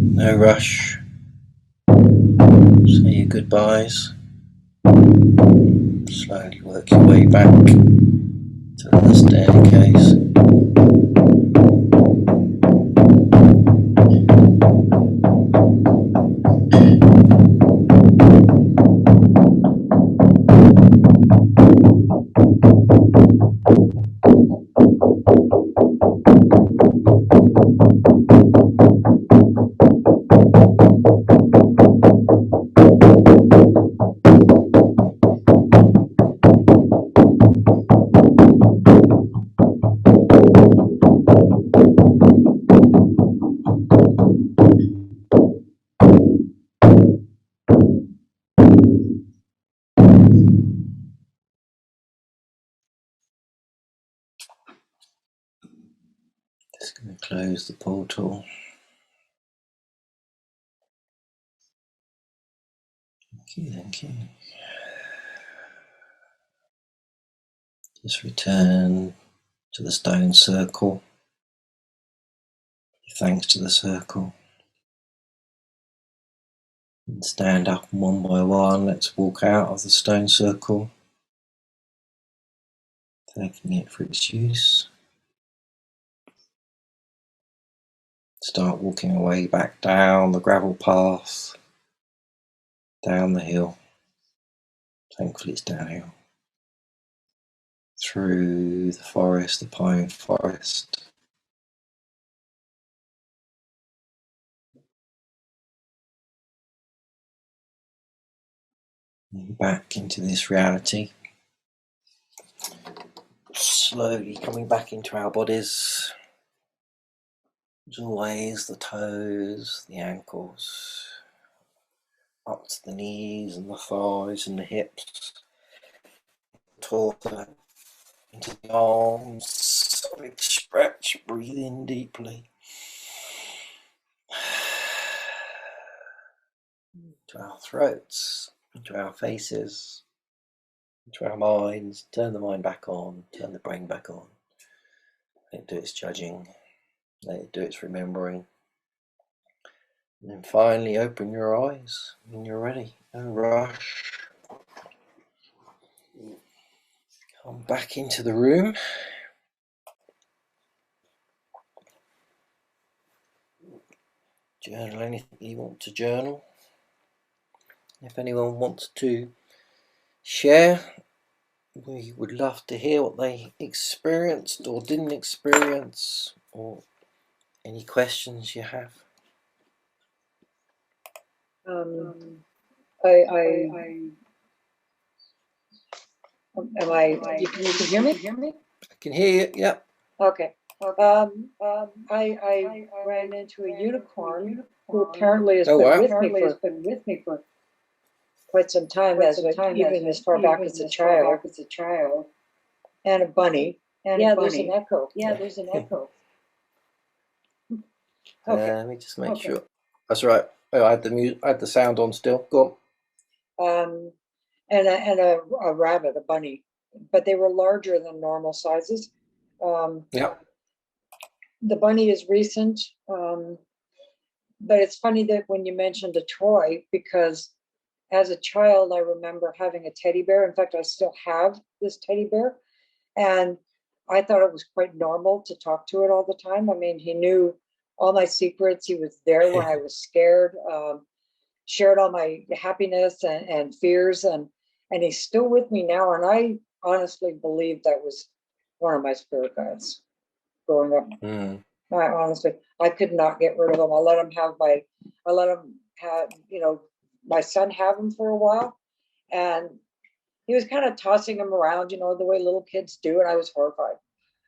No rush. Say your goodbyes. Slowly work your way back to the staircase. Just going to close the portal. Thank you. Just return to the stone circle. Thanks to the circle. And stand up one by one. Let's walk out of the stone circle, thanking it for its use. Start walking away back down the gravel path, down the hill. Thankfully it's downhill. Through the forest, the pine forest. And back into this reality. Slowly coming back into our bodies. As always, the toes, the ankles, up to the knees and the thighs and the hips, torso, into the arms, big stretch, breathe in deeply. To our throats, into our faces, into our minds. Turn the mind back on, turn the brain back on. Let it do its judging, let it do its remembering. And then finally open your eyes when you're ready. No rush. Come back into the room. Journal anything you want to journal. If anyone wants to share, we would love to hear what they experienced or didn't experience, or any questions you have. You can hear me? I can hear you, yep. Okay. I ran into a unicorn who apparently has been with me for quite some time, even as far back as a child. And a bunny. There's an echo. There's an echo. Okay. Let me just make sure. That's right. Oh, I had the sound on still. Go on. And a rabbit, a bunny, but they were larger than normal sizes. Yeah. The bunny is recent, but it's funny that when you mentioned a toy, because as a child, I remember having a teddy bear. In fact, I still have this teddy bear. And I thought it was quite normal to talk to it all the time. I mean, he knew all my secrets. He was there when I was scared, shared all my happiness and fears. And he's still with me now. And I honestly believe that was one of my spirit guides growing up. I could not get rid of him. I let him have, my son have him for a while. And he was kind of tossing him around, the way little kids do. And I was horrified.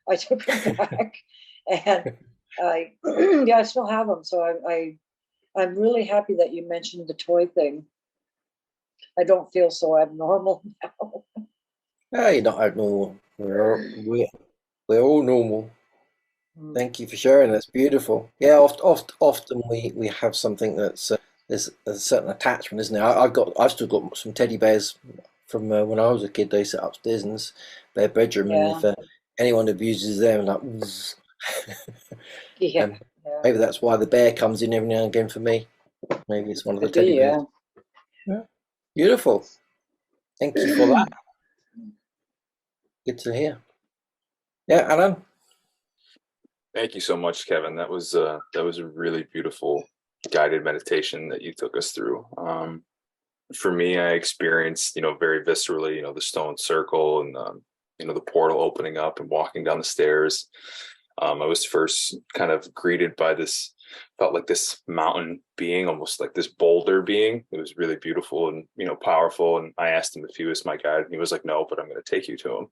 I took him back and I still have him. So I'm really happy that you mentioned the toy thing. I don't feel so abnormal now. Yeah, you're not abnormal. We're all normal. Thank you for sharing. That's beautiful. Yeah, often we have something that's there's a certain attachment, isn't there? I've still got some teddy bears from when I was a kid. They sit upstairs in their bedroom, and if anyone abuses them, like, maybe that's why the bear comes in every now and again for me. Maybe it's one of the teddy bears. Yeah. Beautiful. Thank you for that. Good to hear. Yeah, Alan. Thank you so much, Kevin. That was a really beautiful guided meditation that you took us through. For me, I experienced, very viscerally, the stone circle and the portal opening up and walking down the stairs. I was first kind of greeted by felt like this mountain being, almost like this boulder being. It was really beautiful and, powerful. And I asked him if he was my guide, and he was like, no, but I'm going to take you to him.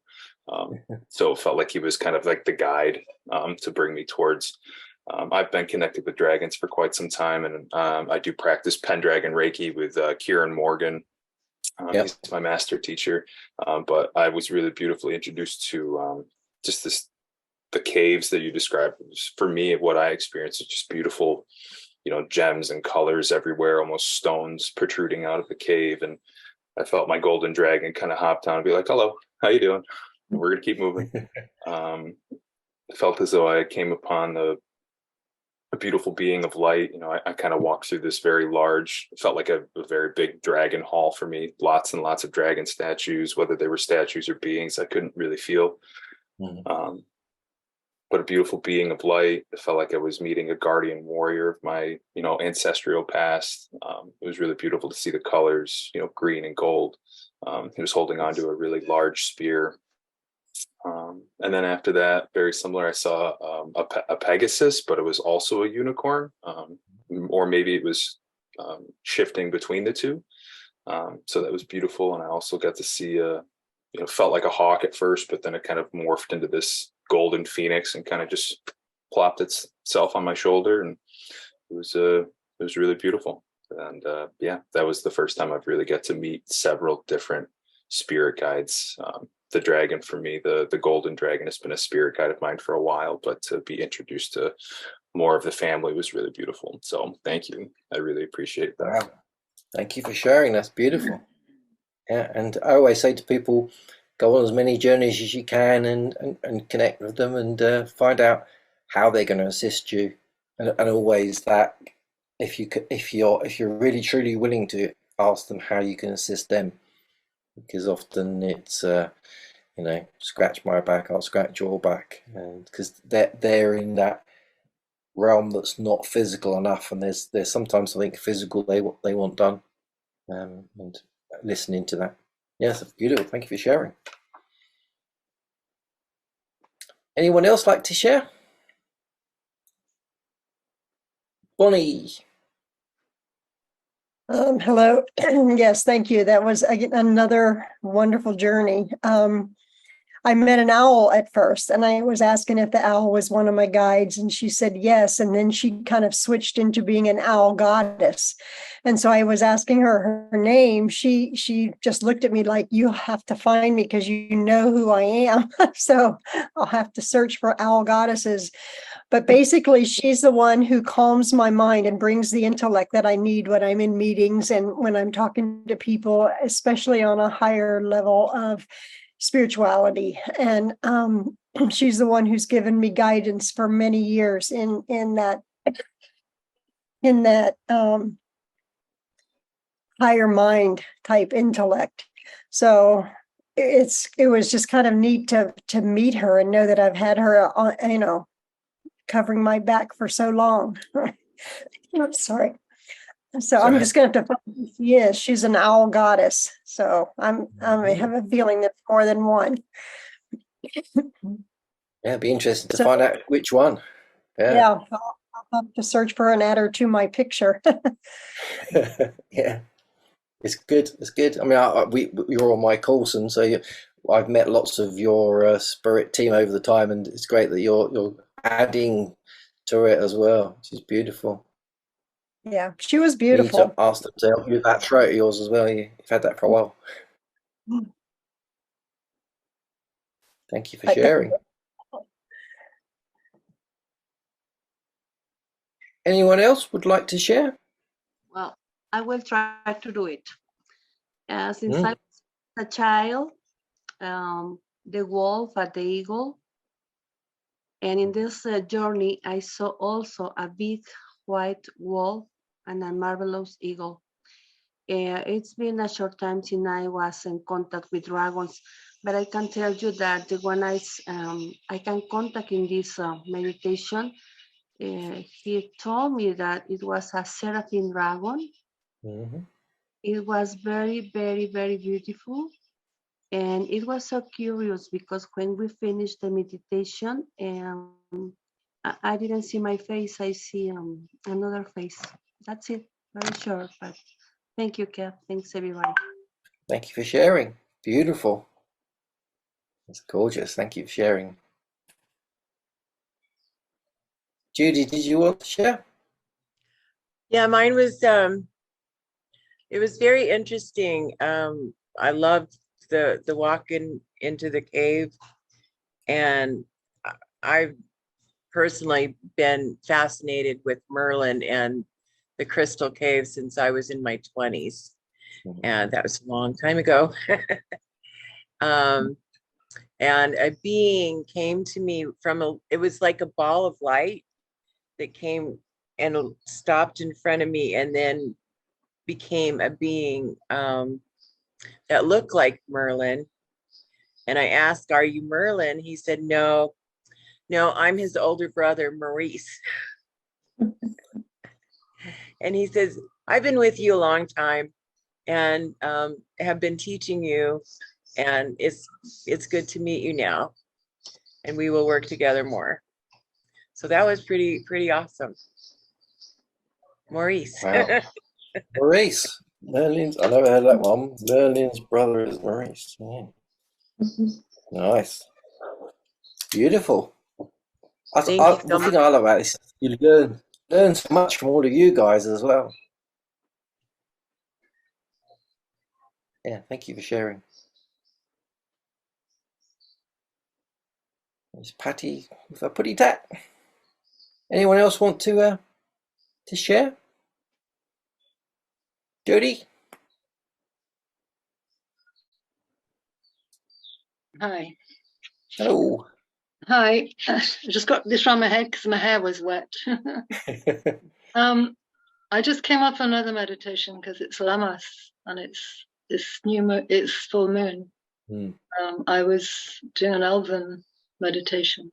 So it felt like he was kind of like the guide to bring me towards. I've been connected with dragons for quite some time, and I do practice Pendragon Reiki with Kieran Morgan. He's my master teacher, but I was really beautifully introduced to just the caves that you described. For me, what I experienced is just beautiful, gems and colors everywhere, almost stones protruding out of the cave. And I felt my golden dragon kind of hop down and be like, hello, how you doing? we're gonna keep moving. It felt as though I came upon a beautiful being of light. You know, I kind of walked through this very large, it felt like a very big dragon hall for me. Lots and lots of dragon statues, whether they were statues or beings, I couldn't really feel. But a beautiful being of light. It felt like I was meeting a guardian warrior of my, you know, ancestral past. It was really beautiful to see the colors, you know, green and gold. He was holding onto a really large spear. And then after that, very similar, I saw a Pegasus, but it was also a unicorn, or maybe it was shifting between the two. So that was beautiful. And I also got to see, you know, felt like a hawk at first, but then it kind of morphed into this golden phoenix and kind of just plopped itself on my shoulder. And it was really beautiful. And yeah, that was the first time I've really got to meet several different spirit guides. The dragon for me, the golden dragon, has been a spirit guide of mine for a while, but to be introduced to more of the family was really beautiful. So thank you. I really appreciate that. Wow. Thank you for sharing. That's beautiful. Yeah, and I always say to people, go on as many journeys as you can and connect with them and find out how they're going to assist you. And always that if you're really truly willing to ask them how you can assist them, because often it's you know, scratch my back, I'll scratch your back, and because they're in that realm that's not physical enough, and there's sometimes something physical they want done, and listening to that. Yes, beautiful. Thank you for sharing. Anyone else like to share? Bonnie. Hello. Yes, thank you. That was another wonderful journey. I met an owl at first, and I was asking if the owl was one of my guides, and she said yes. And then she kind of switched into being an owl goddess. And so I was asking her name. She just looked at me like, you have to find me because you know who I am. So I'll have to search for owl goddesses. But basically, she's the one who calms my mind and brings the intellect that I need when I'm in meetings and when I'm talking to people, especially on a higher level of spirituality. And she's the one who's given me guidance for many years in that higher mind type intellect. So it was just kind of neat to meet her and know that I've had her on, you know, covering my back for so long. I'm sorry. So I'm just going to have to find who she is. She's an owl goddess. So I have a feeling that's more than one. Yeah, it'd be interesting to find out which one. Yeah, I'll have to search for her and add her to my picture. Yeah, it's good. It's good. I mean, you're on my course, and so I've met lots of your spirit team over the time, and it's great that you're adding to it as well, which is beautiful. Yeah, she was beautiful. You need to ask them to help you with that throat of yours as well. You've had that for a while. Thank you for sharing. Anyone else would like to share? Well, I will try to do it. Since I was a child, the wolf and the eagle, and in this journey, I saw also a big white wolf and a marvelous eagle. It's been a short time since I was in contact with dragons, but I can tell you that when I can contact in this meditation, he told me that it was a seraphim dragon. It was very, very, very beautiful. And it was so curious because when we finished the meditation, I didn't see my face. I see another face. That's it. Very short, but thank you, Kev. Thanks, everyone. Thank you for sharing. Beautiful. It's gorgeous. Thank you for sharing. Judy, did you want to share? Yeah, mine was, it was very interesting. I loved the walk into the cave, and I've personally been fascinated with Merlin and the Crystal Cave since I was in my 20s, and that was a long time ago. and a being came to me from it was like a ball of light that came and stopped in front of me and then became a being that looked like Merlin. And I asked, "Are you Merlin?" He said, "No, I'm his older brother, Maurice." And he says, "I've been with you a long time and have been teaching you, and it's good to meet you now, and we will work together more." So that was pretty awesome. Maurice. Wow. Maurice. Merlin's, I never heard that one. Merlin's brother is Maurice. Yeah. Nice. Beautiful. Thank you so The much. thing I love about this is you learn so much from all of you guys as well. Yeah, thank you for sharing. There's Patty with a putty tat. Anyone else want to share? Jody? Hi. Hello. Hi. I just got this around my head because my hair was wet. I just came up for another meditation because it's Lammas and it's this new it's full moon. I was doing an Elven meditation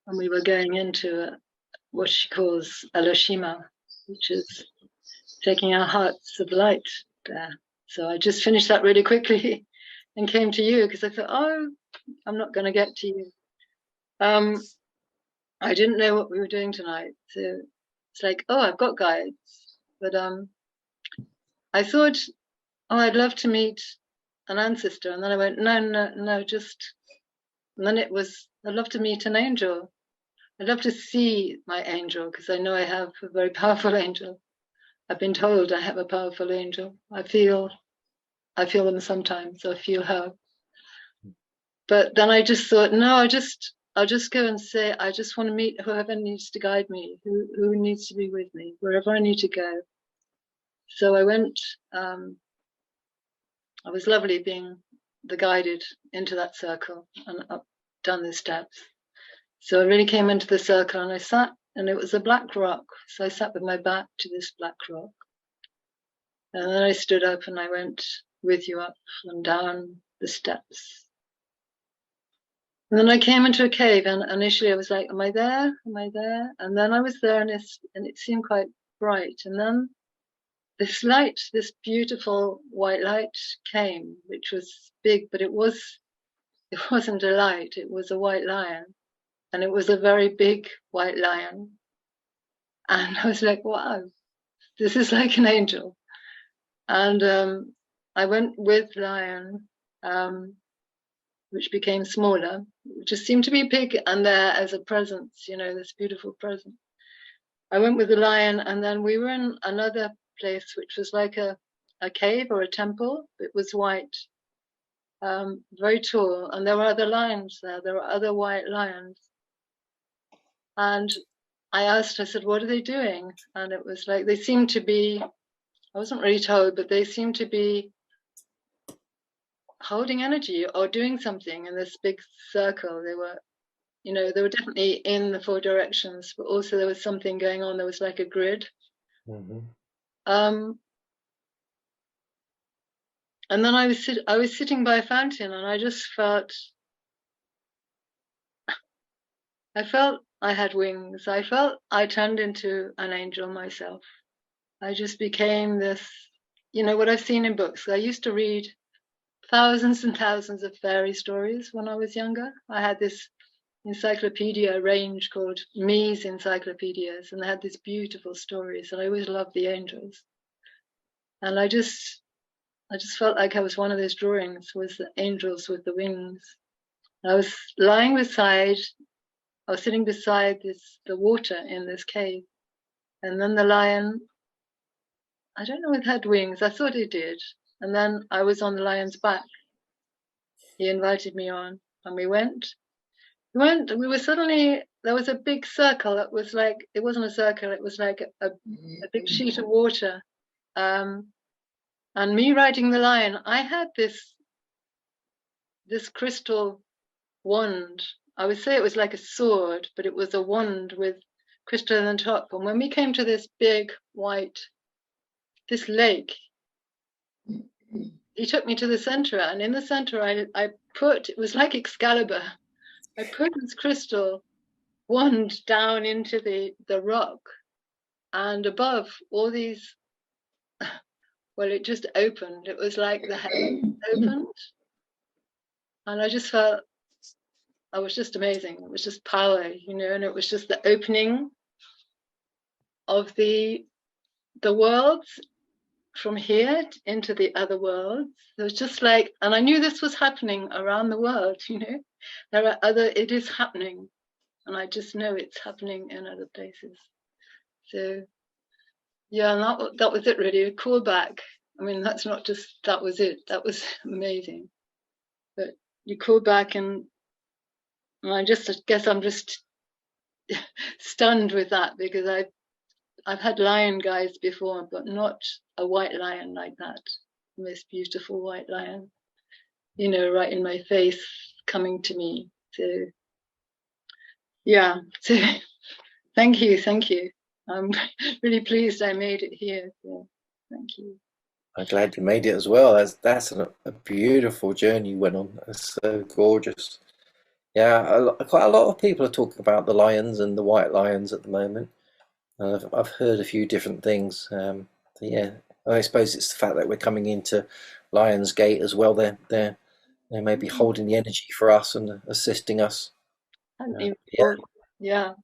and we were going into what she calls Eloshima, which is taking our hearts of light there. So I just finished that really quickly and came to you because I thought, oh, I'm not going to get to you. I didn't know what we were doing tonight, so it's like, oh, I've got guides, but I thought, oh, I'd love to meet an ancestor, and then I went, no, just, and then it was, I'd love to meet an angel. I'd love to see my angel because I know I have a very powerful angel. I've been told I have a powerful angel. I feel them sometimes. I feel her. But then I just thought, no, I'll just go and say, I just want to meet whoever needs to guide me, who needs to be with me, wherever I need to go. So I went, I was lovely being the guided into that circle and up down the steps. So I really came into the circle and I sat, and it was a black rock. So I sat with my back to this black rock. And then I stood up and I went with you up and down the steps. And then I came into a cave, and initially I was like, am I there? Am I there? And then I was there, and it seemed quite bright. And then this light, this beautiful white light came, which was big, but it wasn't a light, it was a white lion. And it was a very big white lion. And I was like, wow, this is like an angel. And I went with lion, which became smaller, which just seemed to be big and there as a presence, this beautiful presence. I went with the lion, and then we were in another place, which was like a cave or a temple. It was white, very tall, and there were other lions there. There were other white lions. And I said, what are they doing? And it was like, they seemed to be, I wasn't really told, but they seemed to be holding energy or doing something in this big circle. They were, they were definitely in the 4 directions, but also there was something going on. There was like a grid. Mm-hmm. And then I was sitting by a fountain, and I just felt I had wings. I felt I turned into an angel myself. I just became this, what I've seen in books. I used to read thousands and thousands of fairy stories when I was younger. I had this encyclopedia range called Me's Encyclopedias, and they had these beautiful stories, and I always loved the angels. And I just felt like I was one of those drawings with the angels with the wings. I was sitting beside the water in this cave. And then the lion, I don't know if it had wings. I thought it did. And then I was on the lion's back. He invited me on, and we went. There was a big circle. It was like, it wasn't a circle. It was like a big sheet of water. And me riding the lion, I had this this crystal wand. I would say it was like a sword, but it was a wand with crystal on the top. And when we came to this big white, this lake, he took me to the center, and in the center I put, it was like Excalibur, I put this crystal wand down into the rock, and above all these, well, it just opened. It was like the heavens opened, and I just felt, it was just amazing. It was just power, you know, and it was just the opening of the worlds from here into the other worlds. It was just like, and I knew this was happening around the world, you know. There are other, it is happening, and I just know it's happening in other places. So yeah, and that was it really, a call back. I mean, that's not just, that was it. That was amazing. But you call back, and I guess I'm just stunned with that, because I've had lion guides before, but not a white lion like that. The most beautiful white lion, you know, right in my face, coming to me. So yeah, so thank you. I'm really pleased I made it here. So thank you. I'm glad you made it as well. That's a beautiful journey you went on. That's so gorgeous. Yeah, quite a lot of people are talking about the lions and the white lions at the moment. I've heard a few different things. So yeah, I suppose it's the fact that we're coming into Lion's Gate as well. They may be holding the energy for us and assisting us. Yeah, Yeah,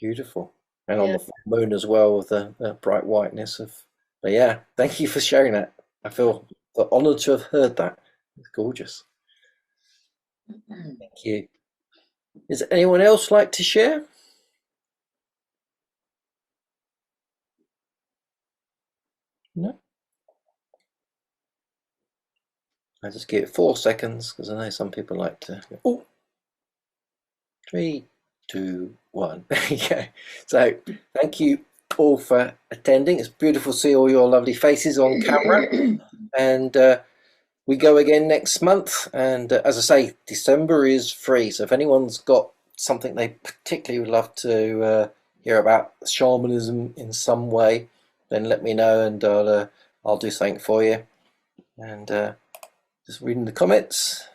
beautiful. And on the full moon as well, with the bright whiteness of. But yeah, thank you for sharing that. I feel honoured to have heard that. It's gorgeous. Thank you. Does anyone else like to share? No? I just give it 4 seconds, because I know some people like to. Oh, 3, 2, 1. Okay. So thank you all for attending. It's beautiful to see all your lovely faces on camera. And we go again next month. And as I say, December is free. So if anyone's got something they particularly would love to hear about shamanism in some way, then let me know, and I'll do something for you. And just reading the comments.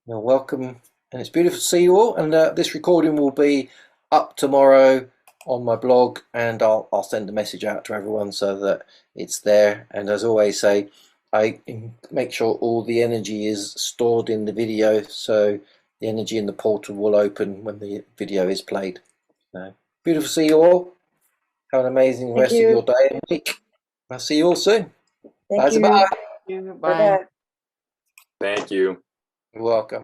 You're welcome, and it's beautiful to see you all. And this recording will be up tomorrow on my blog, and I'll send a message out to everyone so that it's there. And as always say, I make sure all the energy is stored in the video, so the energy in the portal will open when the video is played. So, beautiful to see you all. Have an amazing rest of your day and week. I'll see you all soon. Thank you. Bye. Bye. Bye-bye. Thank you. You're welcome.